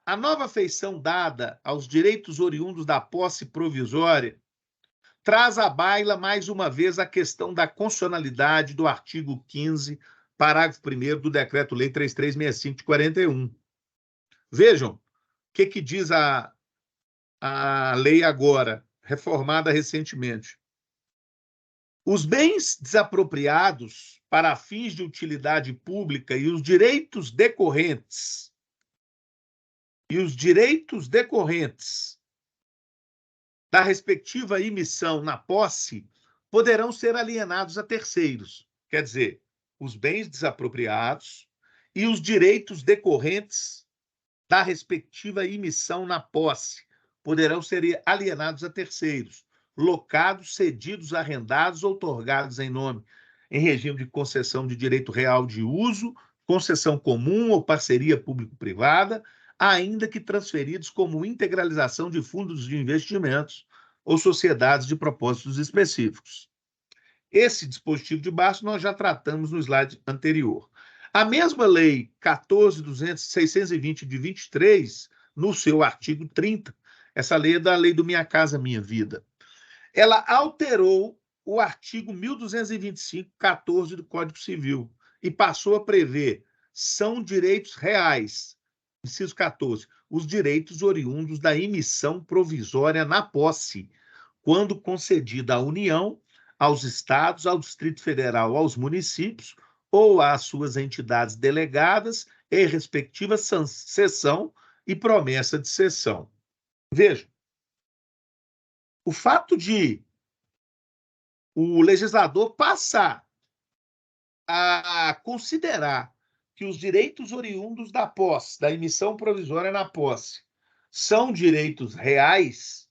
a nova feição dada aos direitos oriundos da posse provisória traz à baila, mais uma vez, a questão da constitucionalidade do artigo 15, parágrafo 1º do Decreto-Lei 3365 de 41. Vejam o que diz a lei agora, reformada recentemente. Os bens desapropriados para fins de utilidade pública e os direitos decorrentes da respectiva emissão na posse poderão ser alienados a terceiros. Quer dizer, os bens desapropriados e os direitos decorrentes da respectiva emissão na posse poderão ser alienados a terceiros, locados, cedidos, arrendados ou outorgados em regime de concessão de direito real de uso, concessão comum ou parceria público-privada, ainda que transferidos como integralização de fundos de investimentos ou sociedades de propósitos específicos. Esse dispositivo de baixo nós já tratamos no slide anterior. A mesma lei 14.620 de 23, no seu artigo 30, essa lei é da lei do Minha Casa Minha Vida, ela alterou o artigo 1225, 14 do Código Civil e passou a prever: são direitos reais, inciso 14, os direitos oriundos da emissão provisória na posse, quando concedida à União, aos Estados, ao Distrito Federal, aos municípios ou às suas entidades delegadas em respectiva cessão e promessa de cessão. Vejam, o fato de o legislador passar a considerar que os direitos oriundos da posse, da emissão provisória na posse, são direitos reais,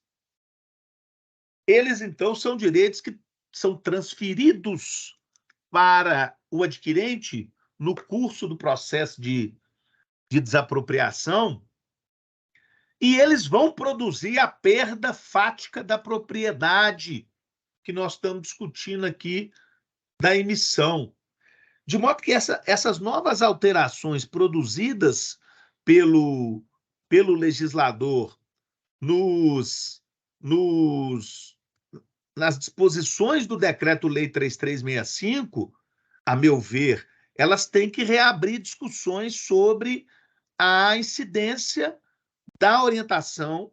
eles, então, são direitos que são transferidos para o adquirente no curso do processo de desapropriação, e eles vão produzir a perda fática da propriedade que nós estamos discutindo aqui da emissão. De modo que essas novas alterações produzidas pelo legislador nas disposições do Decreto-Lei 3365, a meu ver, elas têm que reabrir discussões sobre a incidência da orientação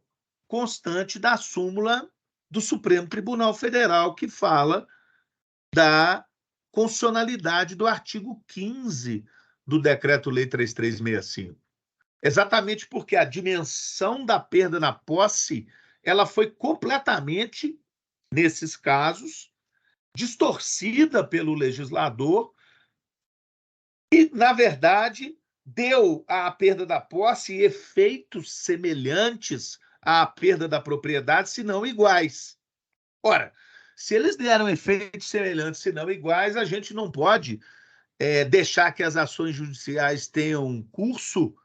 constante da súmula do Supremo Tribunal Federal, que fala da constitucionalidade do artigo 15 do Decreto-Lei 3365. Exatamente porque a dimensão da perda na posse ela foi completamente, nesses casos, distorcida pelo legislador e, na verdade, deu à perda da posse efeitos semelhantes à perda da propriedade, se não iguais. Ora, se eles deram efeitos semelhantes, se não iguais, a gente não pode deixar que as ações judiciais tenham curso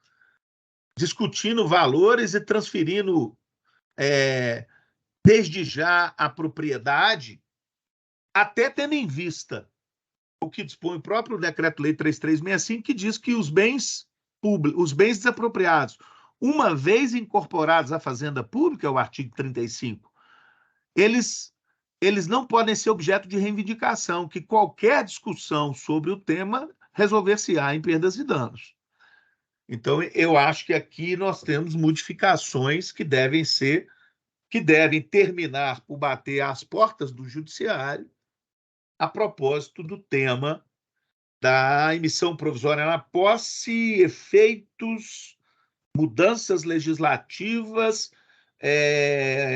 discutindo valores e transferindo desde já a propriedade, até tendo em vista o que dispõe o próprio Decreto-Lei 3365, que diz que os bens públicos, os bens desapropriados, uma vez incorporados à fazenda pública, o artigo 35, eles não podem ser objeto de reivindicação, que qualquer discussão sobre o tema resolver-se-á em perdas e danos. Então, eu acho que aqui nós temos modificações que devem terminar por bater às portas do judiciário a propósito do tema da emissão provisória na posse, efeitos, mudanças legislativas,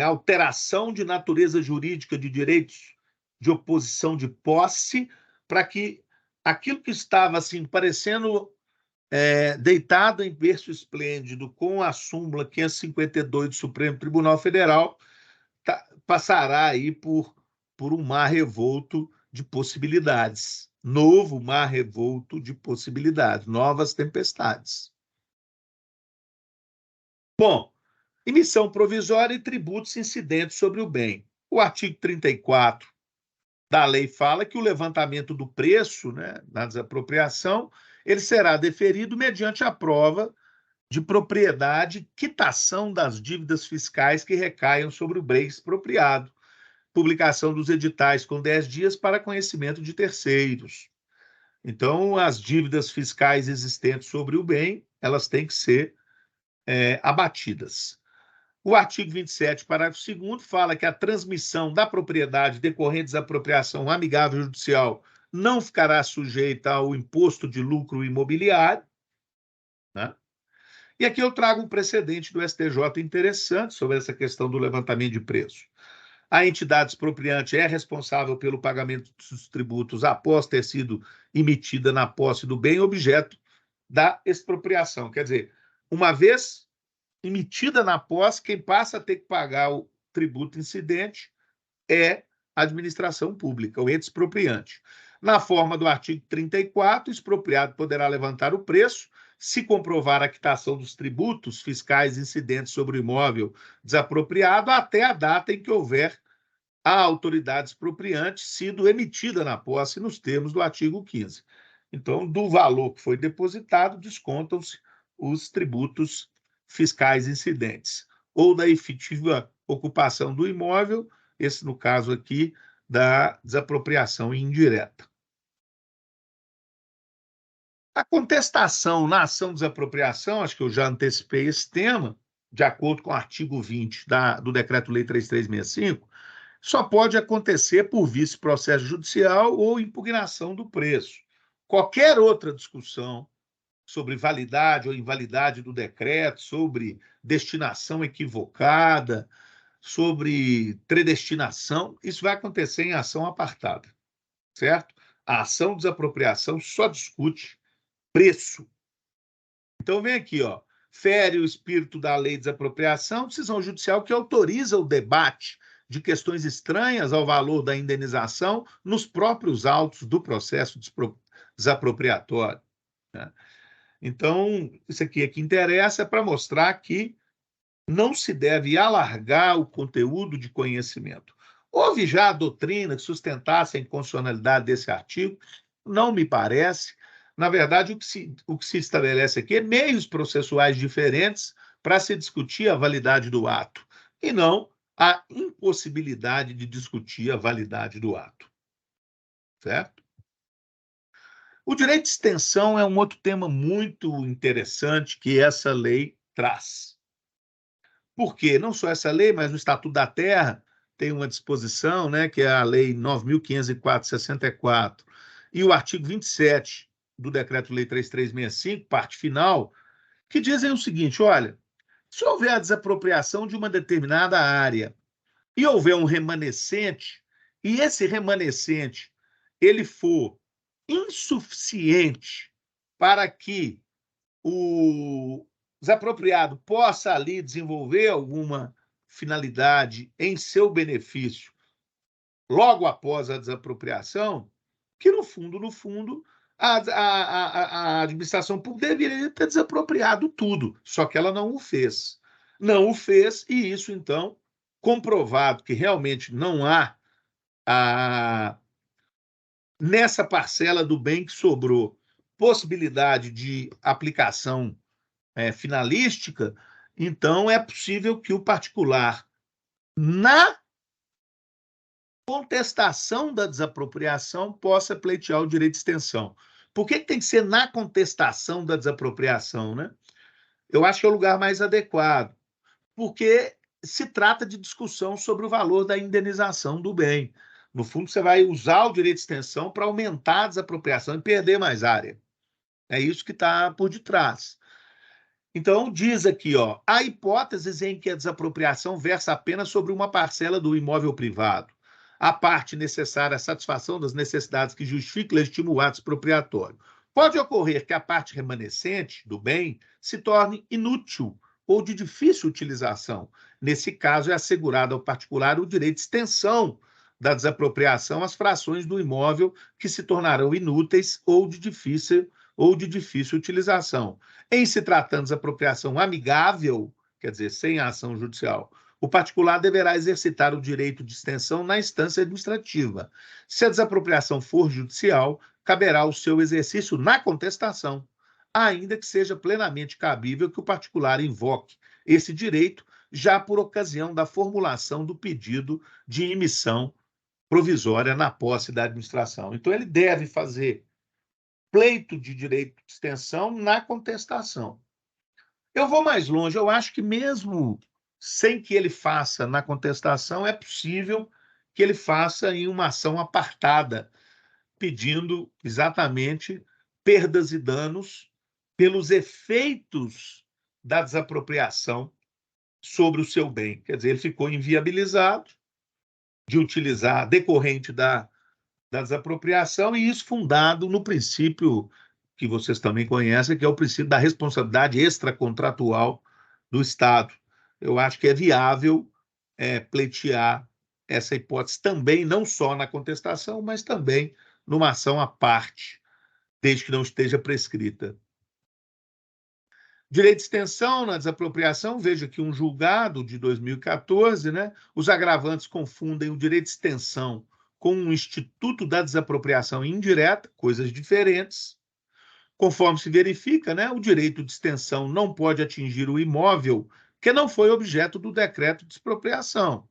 alteração de natureza jurídica de direitos de oposição de posse, para que aquilo que estava assim parecendo deitado em berço esplêndido com a súmula 552 do Supremo Tribunal Federal, passará aí por um mar revolto de possibilidades. Novo mar revolto de possibilidades, novas tempestades. Bom, emissão provisória e tributos incidentes sobre o bem. O artigo 34 da lei fala que o levantamento do preço, né, na desapropriação, ele será deferido mediante a prova de propriedade, quitação das dívidas fiscais que recaiam sobre o bem expropriado, publicação dos editais com 10 dias para conhecimento de terceiros. Então, as dívidas fiscais existentes sobre o bem, elas têm que ser abatidas. O artigo 27, parágrafo 2º, fala que a transmissão da propriedade decorrente de desapropriação amigável judicial não ficará sujeita ao imposto de lucro imobiliário, né? E aqui eu trago um precedente do STJ interessante sobre essa questão do levantamento de preço. A entidade expropriante é responsável pelo pagamento dos tributos após ter sido emitida na posse do bem objeto da expropriação. Quer dizer, uma vez emitida na posse, quem passa a ter que pagar o tributo incidente é a administração pública, o ente expropriante. Na forma do artigo 34, o expropriado poderá levantar o preço se comprovar a quitação dos tributos fiscais incidentes sobre o imóvel desapropriado até a data em que houver a autoridade expropriante sido emitida na posse nos termos do artigo 15. Então, do valor que foi depositado, descontam-se os tributos fiscais incidentes, ou da efetiva ocupação do imóvel, esse no caso aqui da desapropriação indireta. A contestação na ação de desapropriação, acho que eu já antecipei esse tema, de acordo com o artigo 20 do Decreto-Lei 3365, só pode acontecer por vício processo judicial ou impugnação do preço. Qualquer outra discussão sobre validade ou invalidade do decreto, sobre destinação equivocada, sobre predestinação, isso vai acontecer em ação apartada, certo? A ação de desapropriação só discute preço. Então, vem aqui, ó, fere o espírito da lei de desapropriação, decisão judicial que autoriza o debate de questões estranhas ao valor da indenização nos próprios autos do processo desapropriatório, né? Então, isso aqui é que interessa para mostrar que não se deve alargar o conteúdo de conhecimento. Houve já a doutrina que sustentasse a inconstitucionalidade desse artigo? Não me parece. Na verdade, o que se estabelece aqui é meios processuais diferentes para se discutir a validade do ato, e não a impossibilidade de discutir a validade do ato. Certo? O direito de extensão é um outro tema muito interessante que essa lei traz. Por quê? Não só essa lei, mas o Estatuto da Terra tem uma disposição, né, que é a Lei 9.504/64, e o artigo 27 do Decreto-Lei 3365, parte final, que dizem o seguinte: olha, se houver a desapropriação de uma determinada área e houver um remanescente, e esse remanescente ele for insuficiente para que o desapropriado possa ali desenvolver alguma finalidade em seu benefício logo após a desapropriação, que no fundo, a administração pública deveria ter desapropriado tudo, só que ela não o fez. Não o fez, e isso, então, comprovado que realmente não há nessa parcela do bem que sobrou possibilidade de aplicação finalística, então é possível que o particular, na contestação da desapropriação, possa pleitear o direito de extensão. Por que tem que ser na contestação da desapropriação, né? Eu acho que é o lugar mais adequado, porque se trata de discussão sobre o valor da indenização do bem. No fundo, você vai usar o direito de extensão para aumentar a desapropriação e perder mais área. É isso que está por detrás. Então, diz aqui, ó, há hipóteses em que a desapropriação versa apenas sobre uma parcela do imóvel privado, a parte necessária à satisfação das necessidades que justifiquem legítimo ato expropriatório. Pode ocorrer que a parte remanescente do bem se torne inútil ou de difícil utilização. Nesse caso, é assegurado ao particular o direito de extensão da desapropriação às frações do imóvel que se tornarão inúteis ou de difícil utilização. Em se tratando de desapropriação amigável, quer dizer, sem ação judicial, o particular deverá exercitar o direito de extensão na instância administrativa. Se a desapropriação for judicial, caberá o seu exercício na contestação, ainda que seja plenamente cabível que o particular invoque esse direito já por ocasião da formulação do pedido de emissão provisória na posse da administração. Então, ele deve fazer pleito de direito de extensão na contestação. Eu vou mais longe, eu acho que mesmo sem que ele faça na contestação, é possível que ele faça em uma ação apartada, pedindo exatamente perdas e danos pelos efeitos da desapropriação sobre o seu bem. Quer dizer, ele ficou inviabilizado de utilizar decorrente da desapropriação, e isso fundado no princípio que vocês também conhecem, que é o princípio da responsabilidade extracontratual do Estado. Eu acho que é viável pleitear essa hipótese também, não só na contestação, mas também numa ação à parte, desde que não esteja prescrita. Direito de extensão na desapropriação, veja aqui um julgado de 2014, né? Os agravantes confundem o direito de extensão com um instituto da desapropriação indireta, coisas diferentes. Conforme se verifica, né, o direito de extensão não pode atingir o imóvel que não foi objeto do decreto de expropriação,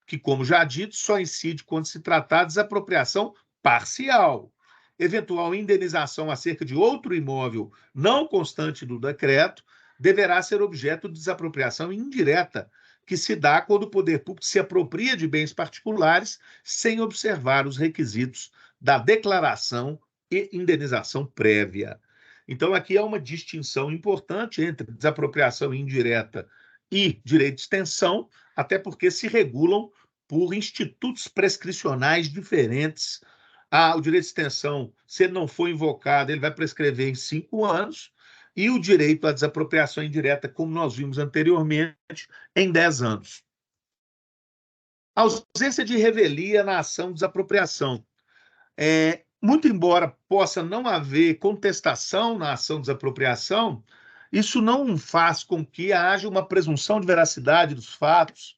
que, como já dito, só incide quando se tratar de desapropriação parcial. Eventual indenização acerca de outro imóvel não constante do decreto deverá ser objeto de desapropriação indireta, que se dá quando o poder público se apropria de bens particulares sem observar os requisitos da declaração e indenização prévia. Então, aqui há uma distinção importante entre desapropriação indireta e direito de extensão, até porque se regulam por institutos prescricionais diferentes. O direito de extensão, se ele não for invocado, ele vai prescrever em 5 anos, e o direito à desapropriação indireta, como nós vimos anteriormente, em 10 anos. A ausência de revelia na ação de desapropriação. Muito embora possa não haver contestação na ação de desapropriação, isso não faz com que haja uma presunção de veracidade dos fatos,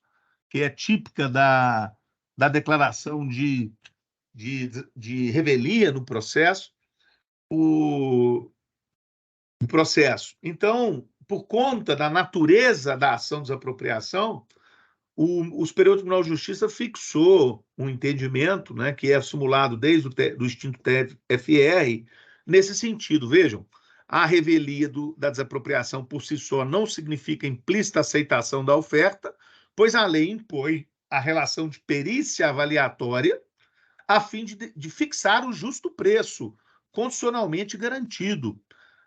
que é típica da declaração de revelia no processo, Então, por conta da natureza da ação de desapropriação, o Superior Tribunal de Justiça fixou um entendimento, né, que é simulado desde o extinto TFR, nesse sentido. Vejam, a revelia da desapropriação por si só não significa implícita aceitação da oferta, pois a lei impõe a relação de perícia avaliatória a fim de fixar o justo preço, constitucionalmente garantido.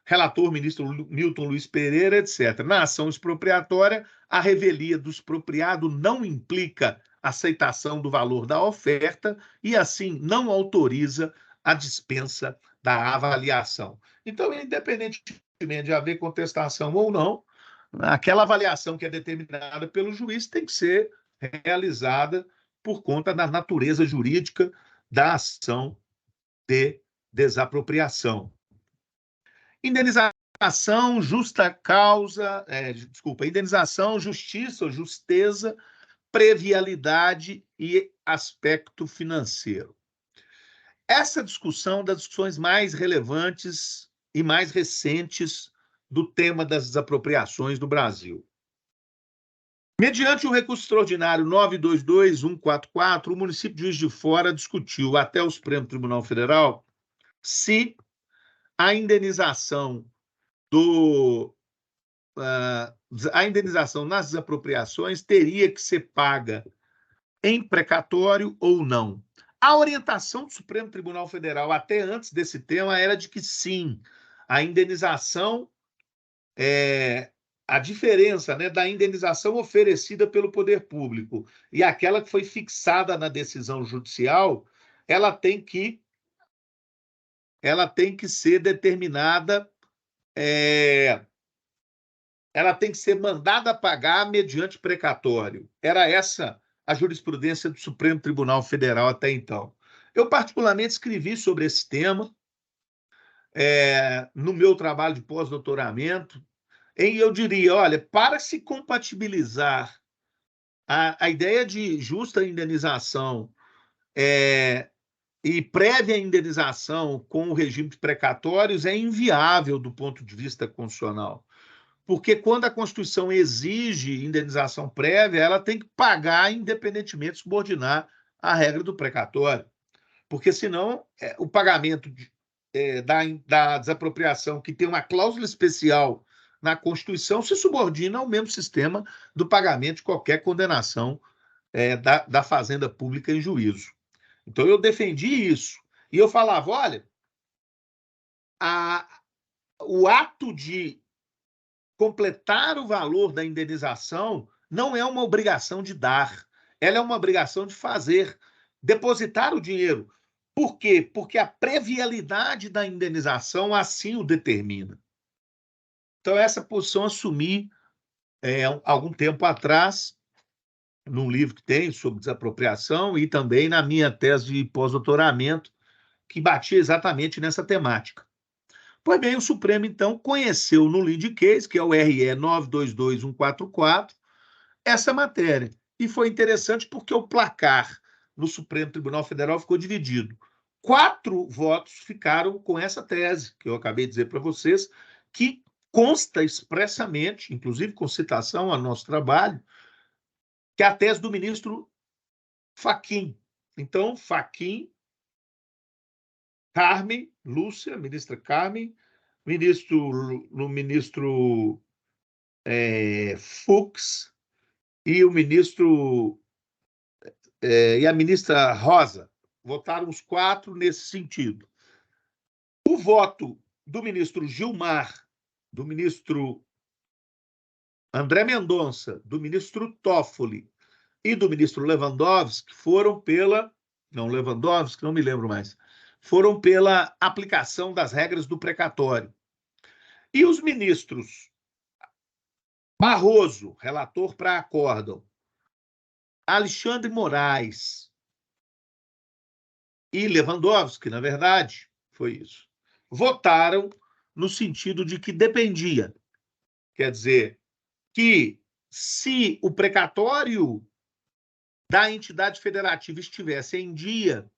Relator, ministro Milton Luiz Pereira, etc. Na ação expropriatória, a revelia do expropriado não implica aceitação do valor da oferta e, assim, não autoriza a dispensa da avaliação. Então, independentemente de haver contestação ou não, aquela avaliação que é determinada pelo juiz tem que ser realizada por conta da natureza jurídica da ação de desapropriação. Indenização, justa causa, indenização, justiça, justeza, previalidade e aspecto financeiro. Essa discussão é das discussões mais relevantes e mais recentes do tema das desapropriações no Brasil. Mediante o recurso extraordinário 922.144, o município de Juiz de Fora discutiu até o Supremo Tribunal Federal se a indenização nas desapropriações teria que ser paga em precatório ou não. A orientação do Supremo Tribunal Federal, até antes desse tema, era de que sim, a indenização, a diferença, né, da indenização oferecida pelo poder público e aquela que foi fixada na decisão judicial, ela tem que ser determinada, ela tem que ser mandada a pagar mediante precatório. Era essa a jurisprudência do Supremo Tribunal Federal até então. Eu, particularmente, escrevi sobre esse tema no meu trabalho de pós-doutoramento, e eu diria, olha, para se compatibilizar a ideia de justa indenização e prévia indenização com o regime de precatórios é inviável do ponto de vista constitucional. Porque quando a Constituição exige indenização prévia, ela tem que pagar independentemente de subordinar a regra do precatório. Porque, senão, o pagamento da desapropriação, que tem uma cláusula especial na Constituição, se subordina ao mesmo sistema do pagamento de qualquer condenação da fazenda pública em juízo. Então, eu defendi isso. E eu falava, olha, o ato de completar o valor da indenização não é uma obrigação de dar, ela é uma obrigação de fazer, depositar o dinheiro. Por quê? Porque a previalidade da indenização assim o determina. Então, essa posição assumi algum tempo atrás, num livro que tem sobre desapropriação e também na minha tese de pós-doutoramento, que batia exatamente nessa temática. Pois bem, o Supremo, então, conheceu no lead case, que é o RE 922.144, essa matéria. E foi interessante porque o placar no Supremo Tribunal Federal ficou dividido. 4 votos ficaram com essa tese, que eu acabei de dizer para vocês, que consta expressamente, inclusive com citação ao nosso trabalho, que é a tese do ministro Fachin. Então, Fachin, Carmen, Lúcia, ministra Carmen, ministro Fux e o ministro e a ministra Rosa. Votaram os 4 nesse sentido. O voto do ministro Gilmar, do ministro André Mendonça, do ministro Toffoli e do ministro Lewandowski foram pela... Não, Lewandowski, não me lembro mais. Foram pela aplicação das regras do precatório. E os ministros Barroso, relator para acórdão, Alexandre Moraes e Lewandowski, na verdade, foi isso, votaram no sentido de que dependia. Quer dizer, que se o precatório da entidade federativa estivesse em dia,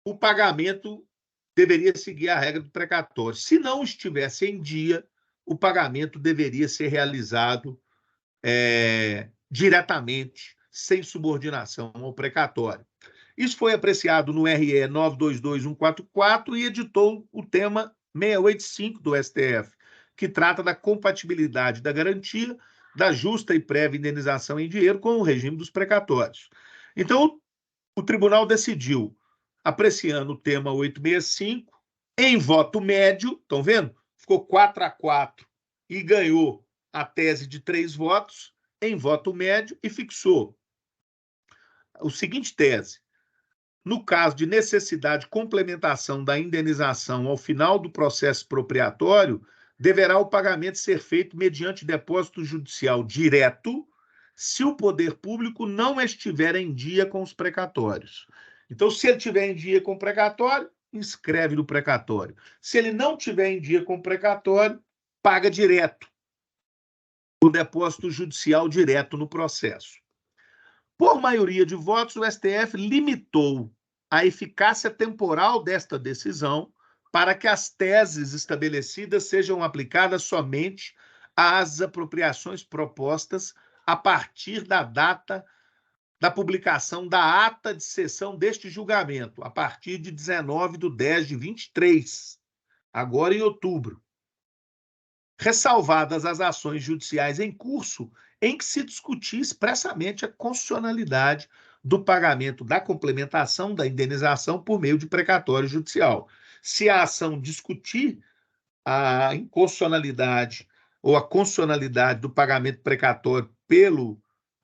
o pagamento deveria seguir a regra do precatório. Se não estivesse em dia, o pagamento deveria ser realizado diretamente, sem subordinação ao precatório. Isso foi apreciado no RE 922144 e editou o tema 685 do STF, que trata da compatibilidade da garantia da justa e prévia indenização em dinheiro com o regime dos precatórios. Então, o tribunal decidiu, apreciando o tema 865, em voto médio, estão vendo? Ficou 4-4 e ganhou a tese de 3 votos, em voto médio, e fixou o seguinte tese: no caso de necessidade de complementação da indenização ao final do processo expropriatório, deverá o pagamento ser feito mediante depósito judicial direto, se o poder público não estiver em dia com os precatórios. Então, se ele estiver em dia com o precatório, inscreve no precatório. Se ele não estiver em dia com o precatório, paga direto o depósito judicial direto no processo. Por maioria de votos, o STF limitou a eficácia temporal desta decisão para que as teses estabelecidas sejam aplicadas somente às apropriações propostas a partir da data da publicação da ata de sessão deste julgamento, a partir de 19/10/23, agora em outubro, ressalvadas as ações judiciais em curso em que se discutia expressamente a constitucionalidade do pagamento da complementação da indenização por meio de precatório judicial. Se a ação discutir a inconstitucionalidade ou a constitucionalidade do pagamento precatório pelo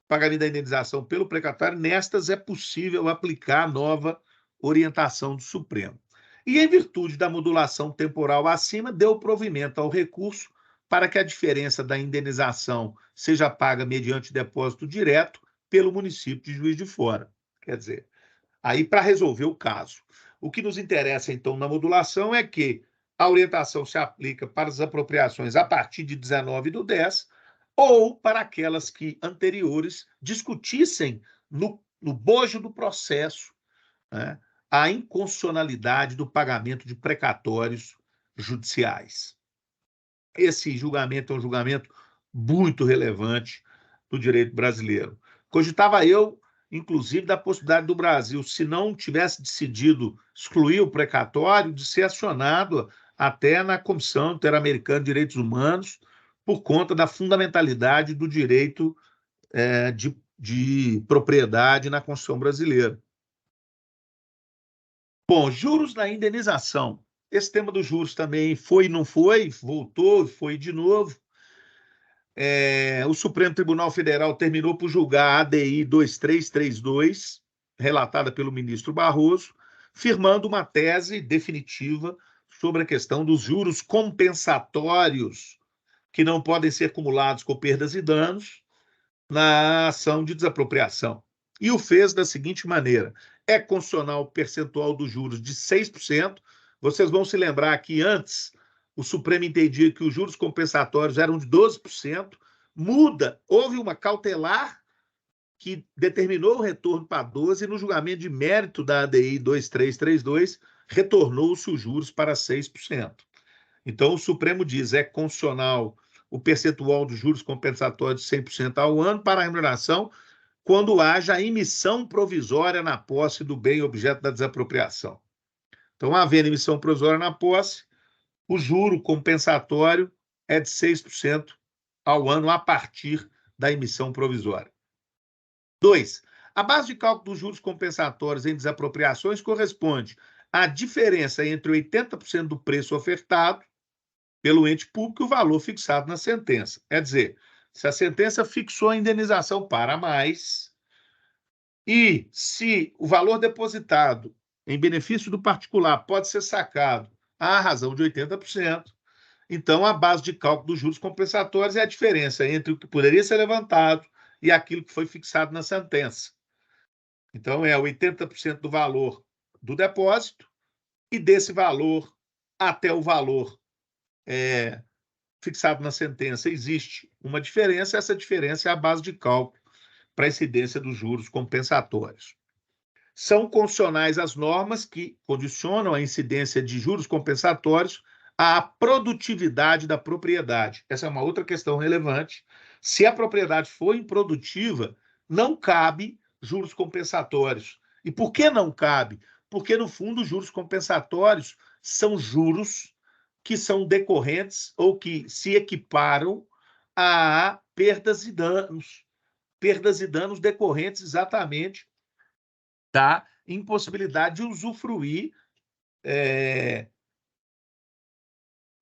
pagamento da indenização pelo precatório, nestas é possível aplicar a nova orientação do Supremo. E, em virtude da modulação temporal acima, deu provimento ao recurso para que a diferença da indenização seja paga mediante depósito direto pelo município de Juiz de Fora. Quer dizer, aí para resolver o caso. O que nos interessa, então, na modulação é que a orientação se aplica para as apropriações a partir de 19/10 ou para aquelas que anteriores discutissem no bojo do processo, né, a inconstitucionalidade do pagamento de precatórios judiciais. Esse julgamento é um julgamento muito relevante do direito brasileiro. Cogitava eu, inclusive, da possibilidade do Brasil, se não tivesse decidido excluir o precatório, de ser acionado até na Comissão Interamericana de Direitos Humanos, por conta da fundamentalidade do direito de propriedade na Constituição brasileira. Bom, juros na indenização. Esse tema dos juros também foi e não foi, voltou, foi de novo. O Supremo Tribunal Federal terminou por julgar a ADI 2332, relatada pelo ministro Barroso, firmando uma tese definitiva sobre a questão dos juros compensatórios, que não podem ser acumulados com perdas e danos na ação de desapropriação. E o fez da seguinte maneira: é constitucional o percentual dos juros de 6%. Vocês vão se lembrar que antes o Supremo entendia que os juros compensatórios eram de 12%, houve uma cautelar que determinou o retorno para 12%, e no julgamento de mérito da ADI 2332, retornou-se os juros para 6%. Então, o Supremo diz, é constitucional o percentual dos juros compensatórios de 100% ao ano para a remuneração quando haja emissão provisória na posse do bem objeto da desapropriação. Então, havendo emissão provisória na posse, o juro compensatório é de 6% ao ano a partir da emissão provisória. 2. A base de cálculo dos juros compensatórios em desapropriações corresponde à diferença entre 80% do preço ofertado pelo ente público e o valor fixado na sentença. Quer dizer, se a sentença fixou a indenização para mais e se o valor depositado em benefício do particular pode ser sacado à razão de 80%, então a base de cálculo dos juros compensatórios é a diferença entre o que poderia ser levantado e aquilo que foi fixado na sentença. Então, é 80% do valor do depósito e desse valor até o valor fixado na sentença existe uma diferença, essa diferença é a base de cálculo para a incidência dos juros compensatórios. São constitucionais as normas que condicionam a incidência de juros compensatórios à produtividade da propriedade. Essa é uma outra questão relevante. Se a propriedade for improdutiva, não cabe juros compensatórios. E por que não cabe? Porque, no fundo, os juros compensatórios são juros que são decorrentes ou que se equiparam a perdas e danos decorrentes exatamente da impossibilidade de usufruir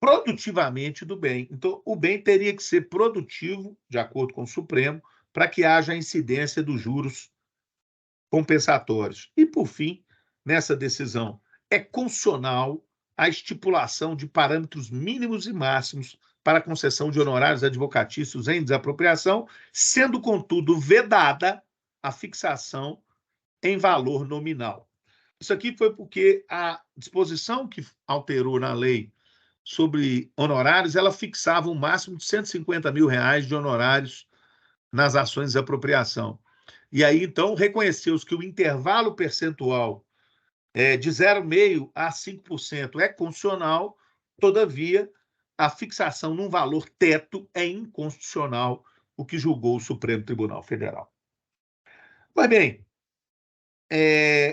produtivamente do bem. Então, o bem teria que ser produtivo, de acordo com o Supremo, para que haja a incidência dos juros compensatórios. E, por fim, nessa decisão, é constitucional a estipulação de parâmetros mínimos e máximos para a concessão de honorários advocatícios em desapropriação, sendo, contudo, vedada a fixação em valor nominal. Isso aqui foi porque a disposição que alterou na lei sobre honorários, ela fixava um máximo de R$ 150 mil de honorários nas ações de desapropriação. E aí, então, reconheceu-se que o intervalo percentual de 0,5% a 5% é constitucional, todavia, a fixação num valor teto é inconstitucional, o que julgou o Supremo Tribunal Federal. Pois bem,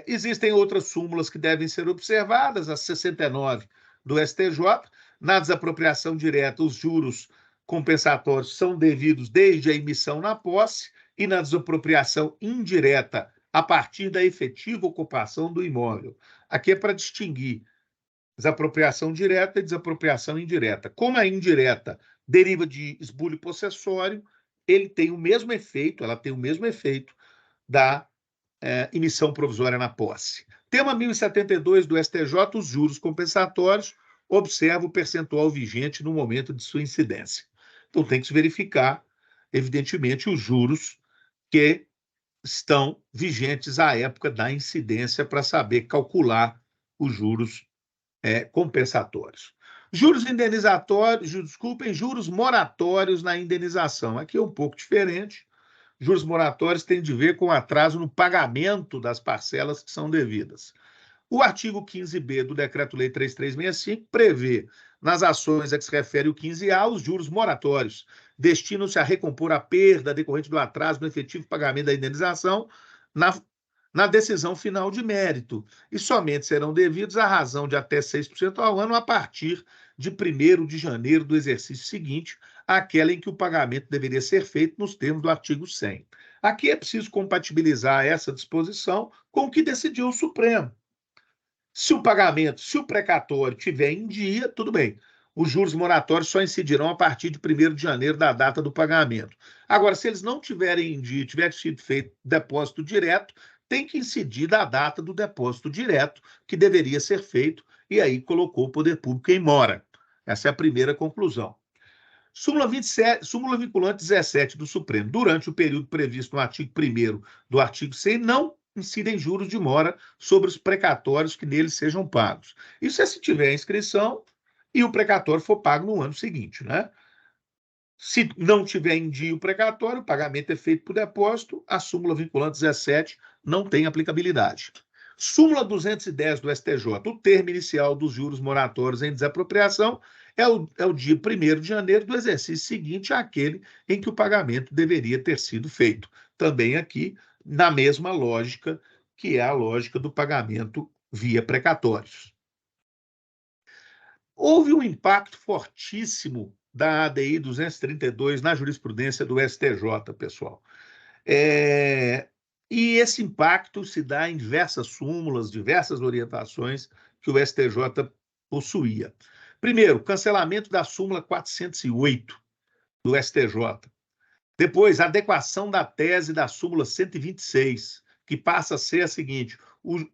existem outras súmulas que devem ser observadas, a 69 do STJ. Na desapropriação direta, os juros compensatórios são devidos desde a emissão na posse, e na desapropriação indireta, a partir da efetiva ocupação do imóvel. Aqui é para distinguir desapropriação direta e desapropriação indireta. Como a indireta deriva de esbulho possessório, ela tem o mesmo efeito da emissão provisória na posse. Tema 1072 do STJ, os juros compensatórios, observa o percentual vigente no momento de sua incidência. Então, tem que se verificar, evidentemente, os juros que estão vigentes à época da incidência para saber calcular os juros compensatórios. Juros indenizatórios, juros moratórios na indenização. Aqui é um pouco diferente. Juros moratórios têm de ver com atraso no pagamento das parcelas que são devidas. O artigo 15b do Decreto-Lei 3365 prevê, nas ações a que se refere o 15A, os juros moratórios destinam-se a recompor a perda decorrente do atraso no efetivo pagamento da indenização na decisão final de mérito, e somente serão devidos à razão de até 6% ao ano a partir de 1º de janeiro do exercício seguinte, àquela em que o pagamento deveria ser feito nos termos do artigo 100. Aqui é preciso compatibilizar essa disposição com o que decidiu o Supremo. Se o precatório tiver em dia, tudo bem. Os juros moratórios só incidirão a partir de 1º de janeiro da data do pagamento. Agora, se eles não tiverem em dia, tiver sido feito depósito direto, tem que incidir da data do depósito direto, que deveria ser feito, e aí colocou o poder público em mora. Essa é a primeira conclusão. Súmula vinculante 17 do Supremo. Durante o período previsto no artigo 1º do artigo 100, não incidem juros de mora sobre os precatórios que neles sejam pagos. Isso é se tiver inscrição e o precatório for pago no ano seguinte, né? Se não tiver em dia o precatório, o pagamento é feito por depósito, a súmula vinculante 17 não tem aplicabilidade. Súmula 210 do STJ. O termo inicial dos juros moratórios em desapropriação é o dia 1º de janeiro do exercício seguinte àquele em que o pagamento deveria ter sido feito. Também aqui, na mesma lógica, que é a lógica do pagamento via precatórios. Houve um impacto fortíssimo da ADI 232 na jurisprudência do STJ, pessoal. E esse impacto se dá em diversas súmulas, diversas orientações que o STJ possuía. Primeiro, cancelamento da súmula 408 do STJ. Depois, adequação da tese da súmula 126, que passa a ser a seguinte: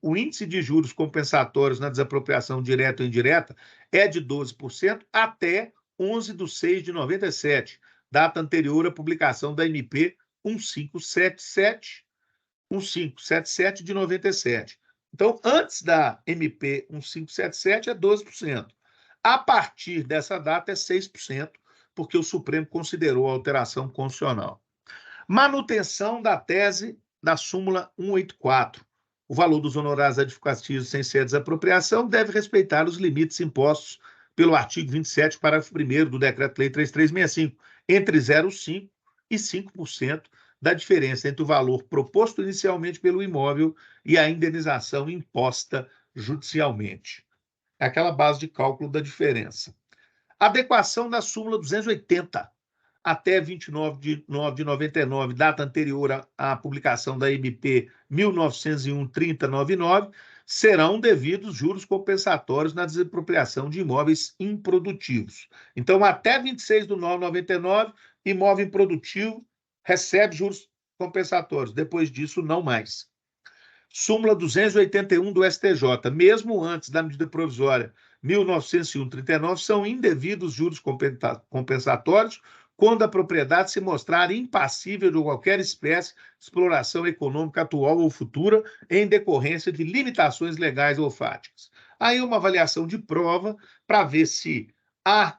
o índice de juros compensatórios na desapropriação direta ou indireta é de 12% até 11/6/97, data anterior à publicação da MP 1577 de 97. Então, antes da MP 1577 é 12%. A partir dessa data é 6%, porque o Supremo considerou a alteração constitucional. Manutenção da tese da súmula 184. O valor dos honorários advocatícios sem ser desapropriação deve respeitar os limites impostos pelo artigo 27, parágrafo 1º do Decreto-Lei 3365, entre 0,5% e 5% da diferença entre o valor proposto inicialmente pelo imóvel e a indenização imposta judicialmente. É aquela base de cálculo da diferença. Adequação da súmula 280 até 29 de 9 de 99, data anterior à publicação da MP 1901-3099, serão devidos juros compensatórios na desapropriação de imóveis improdutivos. Então, até 26 de 9 de 99, imóvel improdutivo recebe juros compensatórios. Depois disso, não mais. Súmula 281 do STJ, mesmo antes da medida provisória 1901-39, são indevidos juros compensatórios quando a propriedade se mostrar impassível de qualquer espécie de exploração econômica atual ou futura em decorrência de limitações legais ou fáticas. Aí uma avaliação de prova para ver se a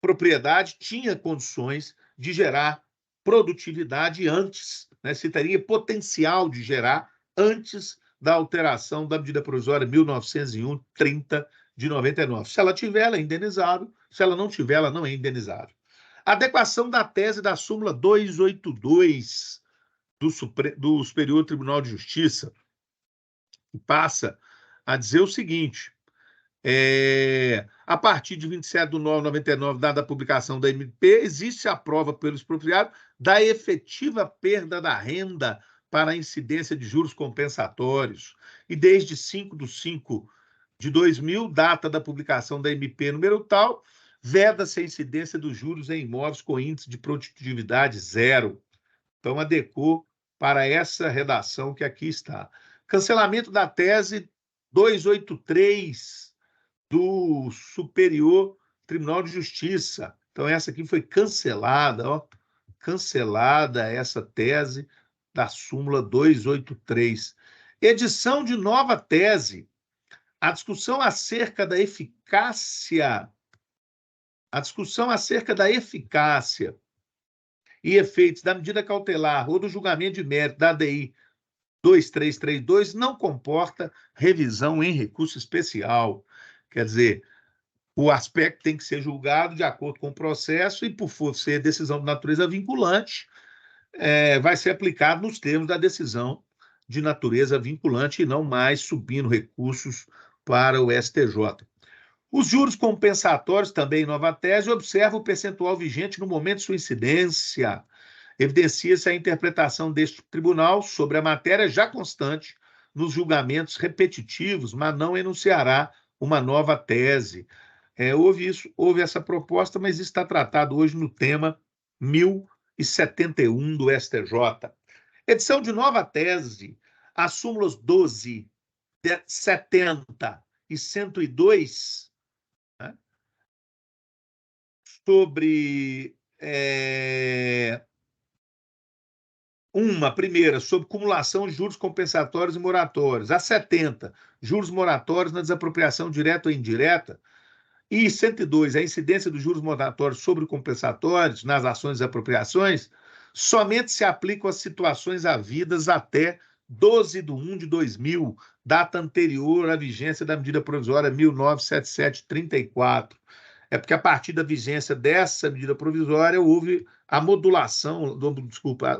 propriedade tinha condições de gerar produtividade antes, né, se teria potencial de gerar antes da alteração da medida provisória 1901-30 de 99. Se ela tiver, ela é indenizado. Se ela não tiver, ela não é indenizado. Adequação da tese da súmula 282 do Superior Tribunal de Justiça, que passa a dizer o seguinte: a partir de 27 de 9 de 99, dada a publicação da MP, existe a prova pelo expropriado da efetiva perda da renda para a incidência de juros compensatórios. E desde 5 de 5 de 2000, data da publicação da MP número tal, veda-se a incidência dos juros em imóveis com índice de produtividade zero. Então, adequou para essa redação que aqui está. Cancelamento da tese 283 do Superior Tribunal de Justiça. Então, essa aqui foi cancelada, ó, cancelada essa tese da súmula 283. Edição de nova tese. A discussão acerca da eficácia e efeitos da medida cautelar ou do julgamento de mérito da ADI 2332 não comporta revisão em recurso especial. Quer dizer, o aspecto tem que ser julgado de acordo com o processo e, por ser decisão de natureza vinculante, vai ser aplicado nos termos da decisão de natureza vinculante e não mais subindo recursos para o STJ. Os juros compensatórios, também em nova tese, observam o percentual vigente no momento de sua incidência. Evidencia-se a interpretação deste tribunal sobre a matéria já constante nos julgamentos repetitivos, mas não enunciará uma nova tese. Houve essa proposta, mas isso está tratado hoje no tema 1071 do STJ. Edição de nova tese, as súmulas 12, 70 e 102, né, sobre primeira, sobre cumulação de juros compensatórios e moratórios. A 70, juros moratórios na desapropriação direta ou indireta. E 102, a incidência dos juros moratórios sobre compensatórios nas ações de apropriações, somente se aplicam às situações havidas até 12 de 1 de 2000, data anterior à vigência da medida provisória 1977-34. É porque a partir da vigência dessa medida provisória houve a modulação,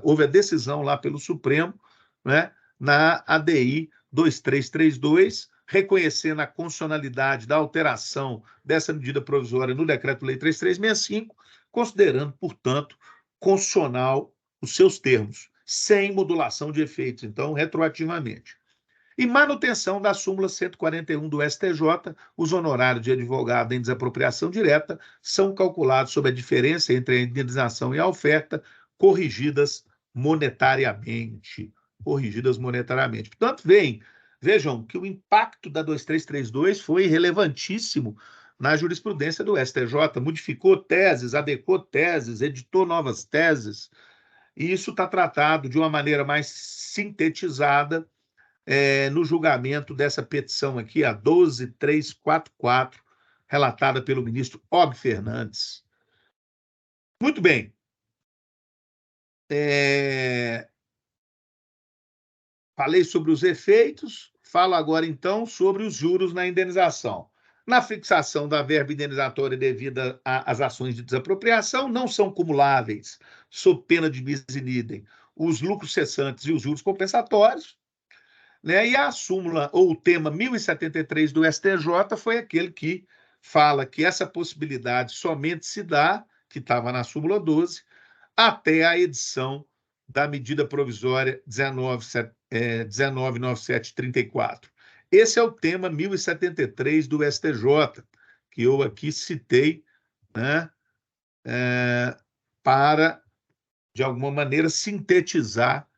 houve a decisão lá pelo Supremo, né, na ADI 2332, reconhecendo a constitucionalidade da alteração dessa medida provisória no Decreto-Lei 3365, considerando, portanto, constitucional os seus termos, sem modulação de efeitos, então, retroativamente. E manutenção da súmula 141 do STJ, os honorários de advogado em desapropriação direta são calculados sob a diferença entre a indenização e a oferta, corrigidas monetariamente. Portanto, vejam que o impacto da 2332 foi relevantíssimo na jurisprudência do STJ, modificou teses, adequou teses, editou novas teses, e isso está tratado de uma maneira mais sintetizada no julgamento dessa petição aqui, a 12344, relatada pelo ministro Og Fernandes. Muito bem. Falei sobre os efeitos, falo agora, então, sobre os juros na indenização. Na fixação da verba indenizatória devida às ações de desapropriação, não são cumuláveis, sob pena de bis in idem, os lucros cessantes e os juros compensatórios, né? E a súmula, ou o tema 1073 do STJ foi aquele que fala que essa possibilidade somente se dá, que estava na súmula 12, até a edição da medida provisória 199734. Esse é o tema 1073 do STJ, que eu aqui citei, né, para, de alguma maneira, sintetizar,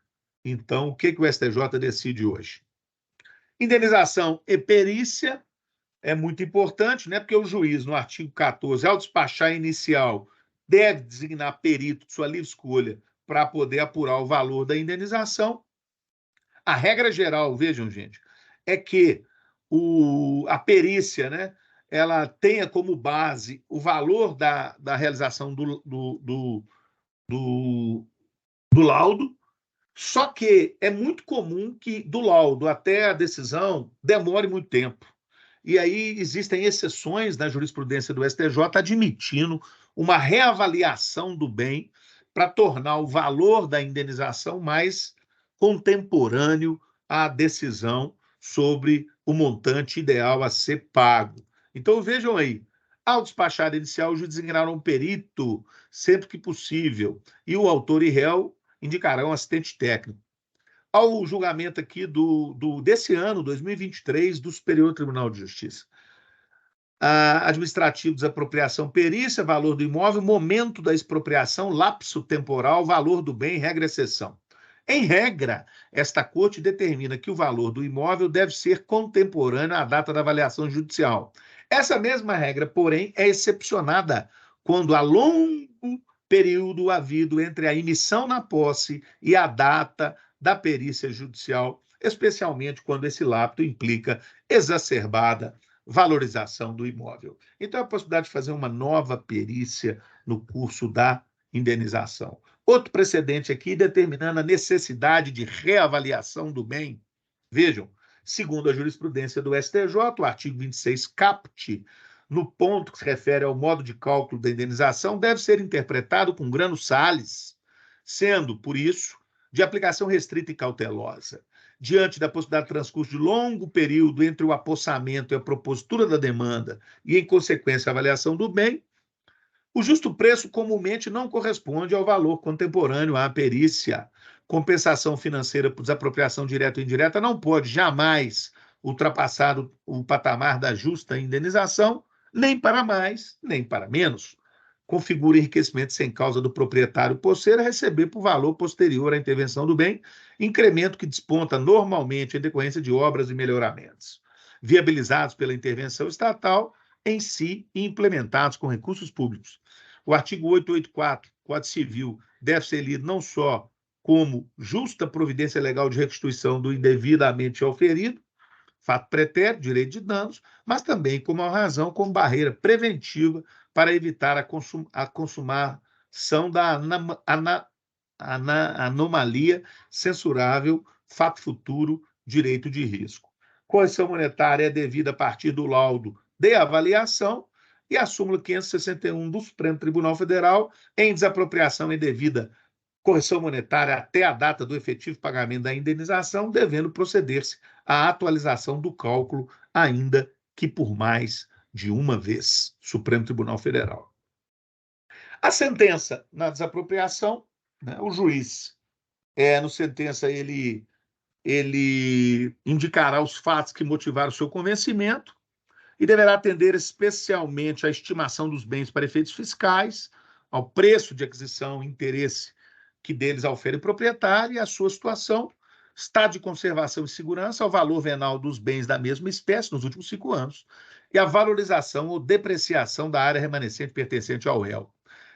então, o que o STJ decide hoje. Indenização e perícia é muito importante, né, porque o juiz, no artigo 14, ao despachar inicial, deve designar perito de sua livre escolha para poder apurar o valor da indenização. A regra geral, vejam, gente, é que a perícia, né, ela tenha como base o valor da realização do laudo, só que é muito comum que do laudo até a decisão demore muito tempo. E aí existem exceções na jurisprudência do STJ admitindo uma reavaliação do bem para tornar o valor da indenização mais contemporâneo à decisão sobre o montante ideal a ser pago. Então, vejam aí, ao despachar inicial, o juiz designará um perito sempre que possível, e o autor e réu indicarão um assistente técnico. Ao julgamento aqui desse ano, 2023, do Superior Tribunal de Justiça. Administrativo, desapropriação, perícia, valor do imóvel, momento da expropriação, lapso temporal, valor do bem, regra e exceção. Em regra, esta corte determina que o valor do imóvel deve ser contemporâneo à data da avaliação judicial. Essa mesma regra, porém, é excepcionada quando há longo período havido entre a emissão na posse e a data da perícia judicial, especialmente quando esse lapso implica exacerbada valorização do imóvel. Então, a possibilidade de fazer uma nova perícia no curso da indenização. Outro precedente aqui, determinando a necessidade de reavaliação do bem. Vejam, segundo a jurisprudência do STJ, o artigo 26 caput, no ponto que se refere ao modo de cálculo da indenização, deve ser interpretado com grano salis, sendo, por isso, de aplicação restrita e cautelosa. Diante da possibilidade de transcurso de longo período entre o apossamento e a propositura da demanda e, em consequência, a avaliação do bem, o justo preço comumente não corresponde ao valor contemporâneo à perícia. Compensação financeira por desapropriação direta ou indireta não pode jamais ultrapassar o patamar da justa indenização, nem para mais, nem para menos. Configura enriquecimento sem causa do proprietário posseiro a receber por valor posterior à intervenção do bem, incremento que desponta normalmente em decorrência de obras e melhoramentos, viabilizados pela intervenção estatal em si e implementados com recursos públicos. O artigo 884, Código Civil, deve ser lido não só como justa providência legal de restituição do indevidamente auferido, fato pretérito, direito de danos, mas também como uma razão, como barreira preventiva para evitar a consumação da anomalia censurável, fato futuro, direito de risco. Correção monetária é devida a partir do laudo de avaliação e a súmula 561 do Supremo Tribunal Federal, em desapropriação indevida, correção monetária até a data do efetivo pagamento da indenização, devendo proceder-se à atualização do cálculo, ainda que por mais de uma vez. Supremo Tribunal Federal. A sentença na desapropriação, né, o juiz, no sentença, ele indicará os fatos que motivaram o seu convencimento e deverá atender especialmente à estimação dos bens para efeitos fiscais, ao preço de aquisição e interesse que deles aufere o proprietário e a sua situação, estado de conservação e segurança, ao valor venal dos bens da mesma espécie nos últimos 5 anos e a valorização ou depreciação da área remanescente pertencente ao réu.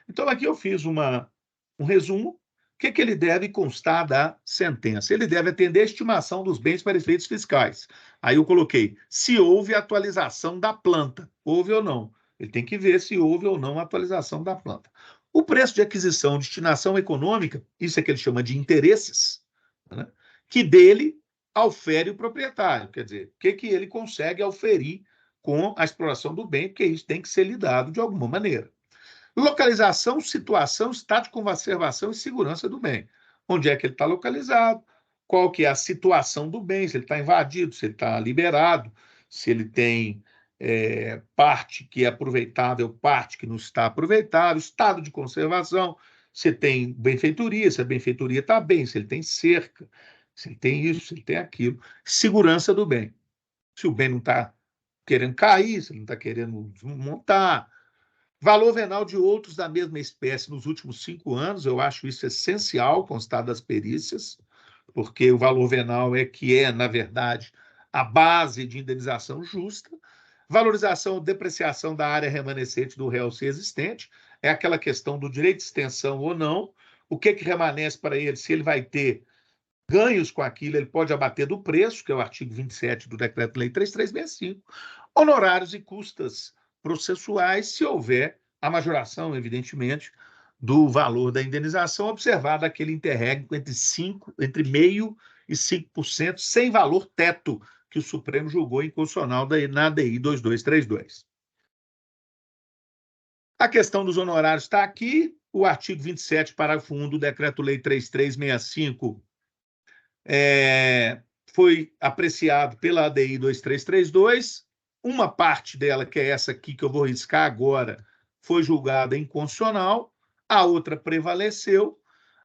Então, aqui eu fiz um resumo. O que ele deve constar da sentença? Ele deve atender a estimação dos bens para efeitos fiscais. Aí eu coloquei, se houve atualização da planta. Houve ou não? Ele tem que ver se houve ou não a atualização da planta. O preço de aquisição, destinação econômica, isso é que ele chama de interesses, né, que dele aufere o proprietário. Quer dizer, o que ele consegue auferir com a exploração do bem, porque isso tem que ser lidado de alguma maneira. Localização, situação, estado de conservação e segurança do bem. onde é que ele está localizado, qual que é a situação do bem, se ele está invadido, se ele está liberado, se ele tem parte que é aproveitável, parte que não está aproveitável, estado de conservação, se tem benfeitoria, se a benfeitoria está bem, se ele tem cerca, se ele tem isso, se ele tem aquilo. Segurança do bem. Se o bem não está querendo cair, se ele não está querendo desmontar. Valor venal de outros da mesma espécie nos últimos 5 anos, eu acho isso essencial, constado das perícias, porque o valor venal na verdade, a base de indenização justa. Valorização ou depreciação da área remanescente do réu se existente, é aquela questão do direito de extensão ou não, o que remanesce para ele, se ele vai ter ganhos com aquilo, ele pode abater do preço, que é o artigo 27 do Decreto-Lei 3365, honorários e custas processuais, se houver a majoração, evidentemente, do valor da indenização, observado aquele interregno entre 0,5% e 5%, sem valor teto, que o Supremo julgou inconstitucional na ADI 2232. A questão dos honorários está aqui, o artigo 27, parágrafo 1 do Decreto-Lei 3365 foi apreciado pela ADI 2332, uma parte dela, que é essa aqui que eu vou riscar agora, foi julgada inconstitucional, a outra prevaleceu.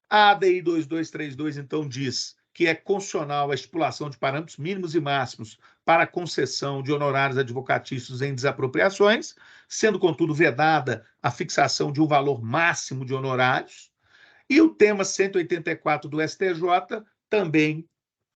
A ADI 2232, então, diz que é constitucional a estipulação de parâmetros mínimos e máximos para a concessão de honorários advocatícios em desapropriações, sendo, contudo, vedada a fixação de um valor máximo de honorários. E o tema 184 do STJ também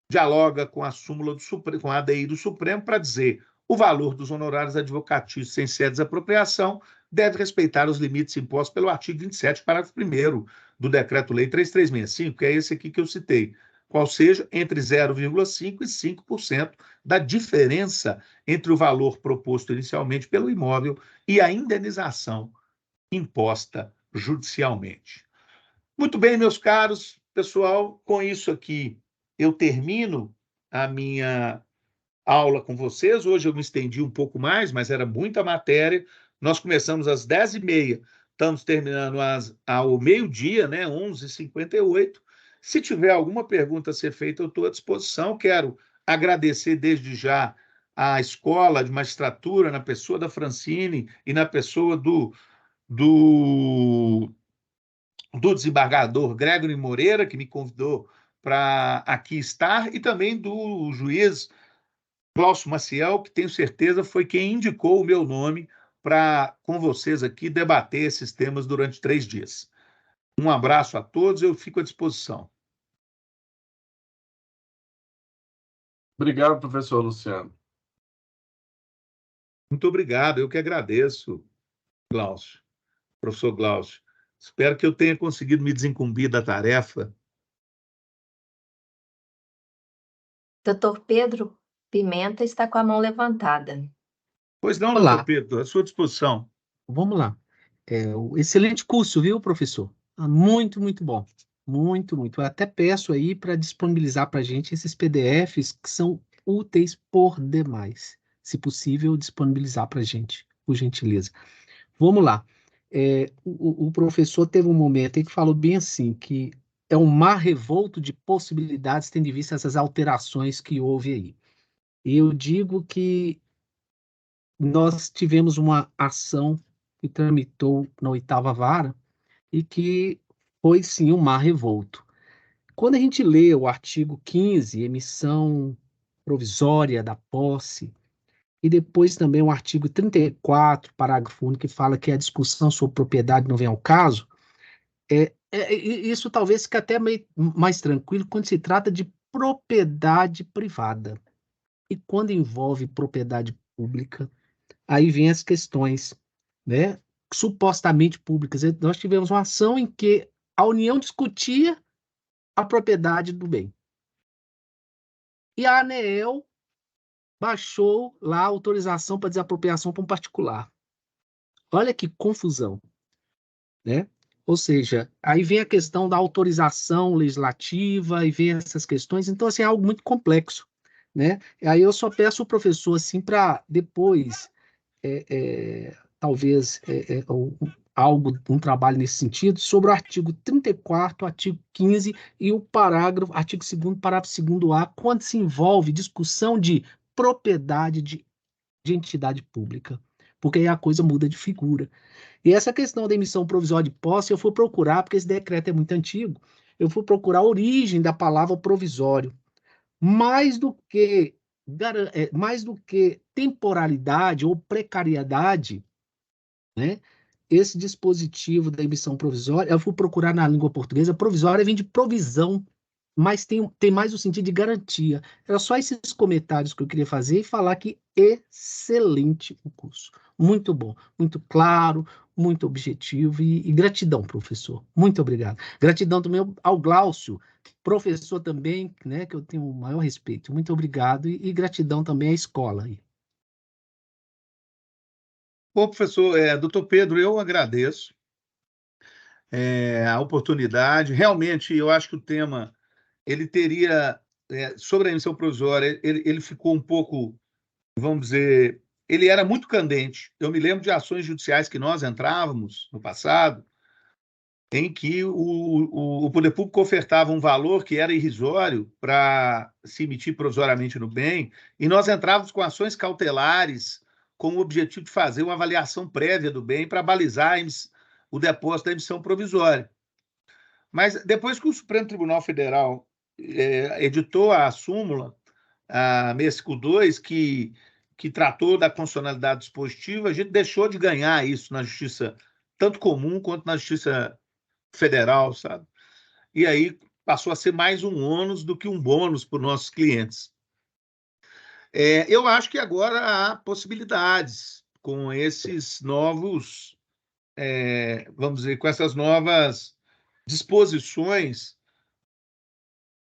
dialoga com a súmula do Supremo, com a ADI do Supremo, para dizer o valor dos honorários advocatícios sem ser desapropriação deve respeitar os limites impostos pelo artigo 27, parágrafo 1º do Decreto-Lei 3365, que é esse aqui que eu citei, qual seja entre 0,5% e 5% da diferença entre o valor proposto inicialmente pelo imóvel e a indenização imposta judicialmente. Muito bem, meus caros, pessoal, com isso aqui eu termino a minha aula com vocês. Hoje eu me estendi um pouco mais, mas era muita matéria. Nós começamos às 10h30, estamos terminando ao meio-dia, né, 11h58. Se tiver alguma pergunta a ser feita, eu estou à disposição. Quero agradecer desde já à Escola de Magistratura, na pessoa da Francine e na pessoa do desembargador Gregory Moreira, que me convidou para aqui estar, e também do juiz Glaucio Maciel, que tenho certeza foi quem indicou o meu nome para, com vocês aqui, debater esses temas durante 3 dias. Um abraço a todos, eu fico à disposição. Obrigado, professor Luciano. Muito obrigado, eu que agradeço, Glaucio, professor Glaucio. Espero que eu tenha conseguido me desincumbir da tarefa. Doutor Pedro Pimenta está com a mão levantada. Pois não, Olá. doutor Pedro, à sua disposição. Vamos lá. Excelente curso, viu, professor? Muito, muito bom. Muito, muito. Eu até peço aí para disponibilizar para a gente esses PDFs que são úteis por demais. Se possível, disponibilizar para a gente, por gentileza. Vamos lá. O professor teve um momento aí que falou bem assim, que é um mar revolto de possibilidades, tendo em vista essas alterações que houve aí. E eu digo que nós tivemos uma ação que tramitou na 8ª vara e que foi, sim, um mar revolto. Quando a gente lê o artigo 15, emissão provisória da posse, e depois também o artigo 34, parágrafo único, que fala que a discussão sobre propriedade não vem ao caso, isso talvez fique até meio mais tranquilo quando se trata de propriedade privada. E quando envolve propriedade pública, aí vem as questões, né, supostamente públicas. Nós tivemos uma ação em que a União discutia a propriedade do bem. E a ANEEL baixou lá a autorização para desapropriação para um particular. Olha que confusão, né? Ou seja, aí vem a questão da autorização legislativa, aí vem essas questões. Então, assim, é algo muito complexo, né? E aí eu só peço ao professor, assim, para depois... talvez um trabalho nesse sentido, sobre o artigo 34, artigo 15 e o artigo 2º, parágrafo 2º-A, quando se envolve discussão de propriedade de entidade pública, porque aí a coisa muda de figura. E essa questão da emissão provisória de posse, eu fui procurar, porque esse decreto é muito antigo, eu fui procurar a origem da palavra provisório. Mais do que, mais do que temporalidade ou precariedade, né? Esse dispositivo da emissão provisória, eu fui procurar na língua portuguesa, provisória vem de provisão, mas tem mais o sentido de garantia. Era só esses comentários que eu queria fazer e falar que excelente o curso. Muito bom, muito claro, muito objetivo e gratidão, professor. Muito obrigado. Gratidão também ao Glaucio, professor também, né, que eu tenho o maior respeito. Muito obrigado e gratidão também à escola aí. Bom, professor, doutor Pedro, eu agradeço a oportunidade. Realmente, eu acho que o tema, ele teria, sobre a emissão provisória, ele ficou um pouco, vamos dizer, ele era muito candente. Eu me lembro de ações judiciais que nós entrávamos no passado, em que o poder público ofertava um valor que era irrisório para se emitir provisoriamente no bem, e nós entrávamos com ações cautelares com o objetivo de fazer uma avaliação prévia do bem para balizar o depósito da emissão provisória. Mas depois que o Supremo Tribunal Federal editou a súmula, a 652, que tratou da constitucionalidade dispositiva, a gente deixou de ganhar isso na justiça, tanto comum quanto na justiça federal, sabe? E aí passou a ser mais um ônus do que um bônus para os nossos clientes. Eu acho que agora há possibilidades com esses novos, vamos dizer, com essas novas disposições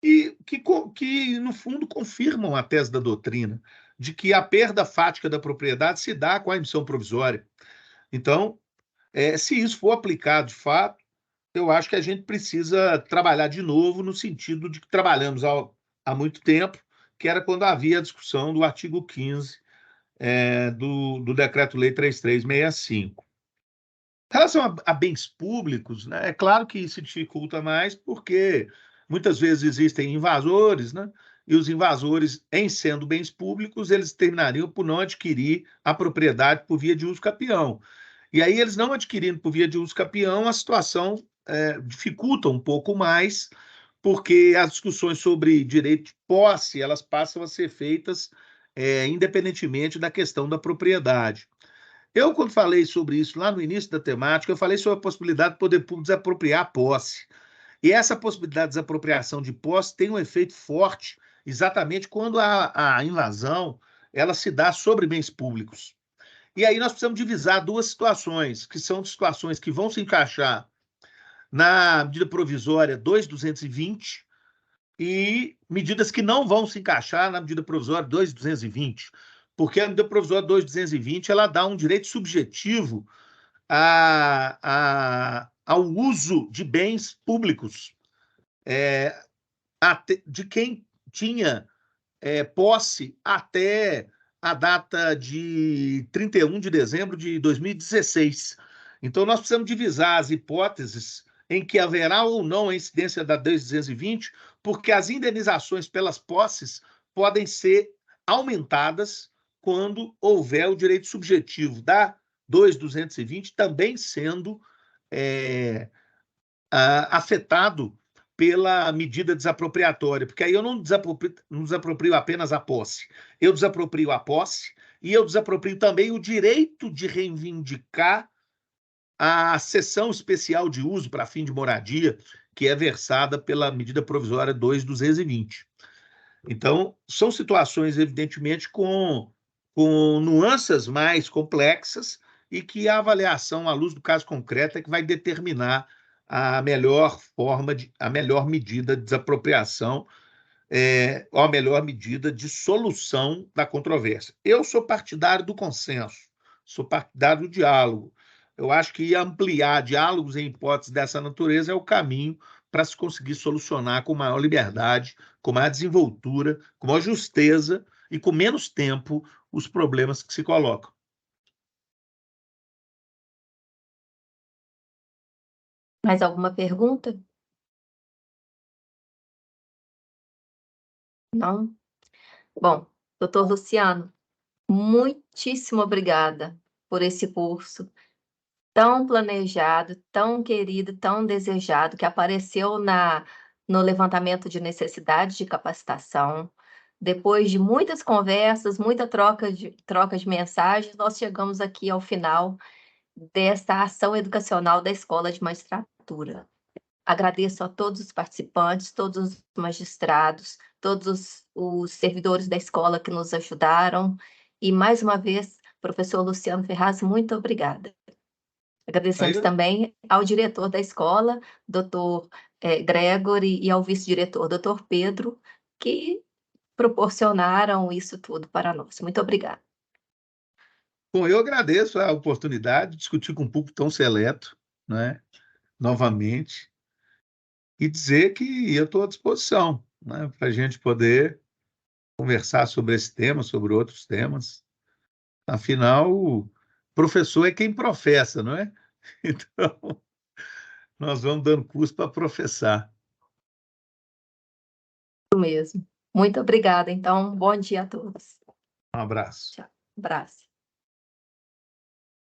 e que, no fundo, confirmam a tese da doutrina de que a perda fática da propriedade se dá com a emissão provisória. Então, se isso for aplicado de fato, eu acho que a gente precisa trabalhar de novo no sentido de que trabalhamos há muito tempo, que era quando havia a discussão do artigo 15 do Decreto-Lei 3365. Em relação a bens públicos, né, é claro que se dificulta mais porque muitas vezes existem invasores, né, e os invasores, em sendo bens públicos, eles terminariam por não adquirir a propriedade por via de uso capião. E aí, eles não adquirindo por via de uso capião, a situação dificulta um pouco mais, porque as discussões sobre direito de posse, elas passam a ser feitas independentemente da questão da propriedade. Eu, quando falei sobre isso lá no início da temática, eu falei sobre a possibilidade do poder público desapropriar a posse. E essa possibilidade de desapropriação de posse tem um efeito forte exatamente quando a invasão ela se dá sobre bens públicos. E aí nós precisamos divisar duas situações, que são situações que vão se encaixar na medida provisória 2.220 e medidas que não vão se encaixar na medida provisória 2.220, porque a medida provisória 2.220 ela dá um direito subjetivo ao uso de bens públicos de quem tinha posse até a data de 31 de dezembro de 2016. Então, nós precisamos divisar as hipóteses em que haverá ou não a incidência da 2.220, porque as indenizações pelas posses podem ser aumentadas quando houver o direito subjetivo da 2.220 também sendo afetado pela medida desapropriatória, porque aí eu não desaproprio apenas a posse, eu desaproprio a posse e eu desaproprio também o direito de reivindicar a cessão especial de uso para fim de moradia, que é versada pela medida provisória 2.220. Então, são situações, evidentemente, com nuances mais complexas e que a avaliação à luz do caso concreto é que vai determinar a melhor a melhor medida de desapropriação ou a melhor medida de solução da controvérsia. Eu sou partidário do consenso, sou partidário do diálogo. Eu acho que ampliar diálogos em hipóteses dessa natureza é o caminho para se conseguir solucionar com maior liberdade, com maior desenvoltura, com maior justeza e com menos tempo os problemas que se colocam. Mais alguma pergunta? Não? Bom, doutor Luciano, muitíssimo obrigada por esse curso tão planejado, tão querido, tão desejado, que apareceu no levantamento de necessidade de capacitação. Depois de muitas conversas, muita troca de mensagens, nós chegamos aqui ao final desta ação educacional da Escola de Magistratura. Agradeço a todos os participantes, todos os magistrados, todos os servidores da escola que nos ajudaram. E, mais uma vez, professor Luciano Ferraz, muito obrigada. Agradecemos Aí, também ao diretor da escola, doutor Gregory, e ao vice-diretor, doutor Pedro, que proporcionaram isso tudo para nós. Muito obrigada. bom, eu agradeço a oportunidade de discutir com um público tão seleto, né, novamente, e dizer que eu estou à disposição, né, para a gente poder conversar sobre esse tema, sobre outros temas. Afinal, o professor é quem professa, não é? Então, nós vamos dando curso para professar. Isso mesmo. Muito obrigada. Então, bom dia a todos. Um abraço. Tchau. Abraço.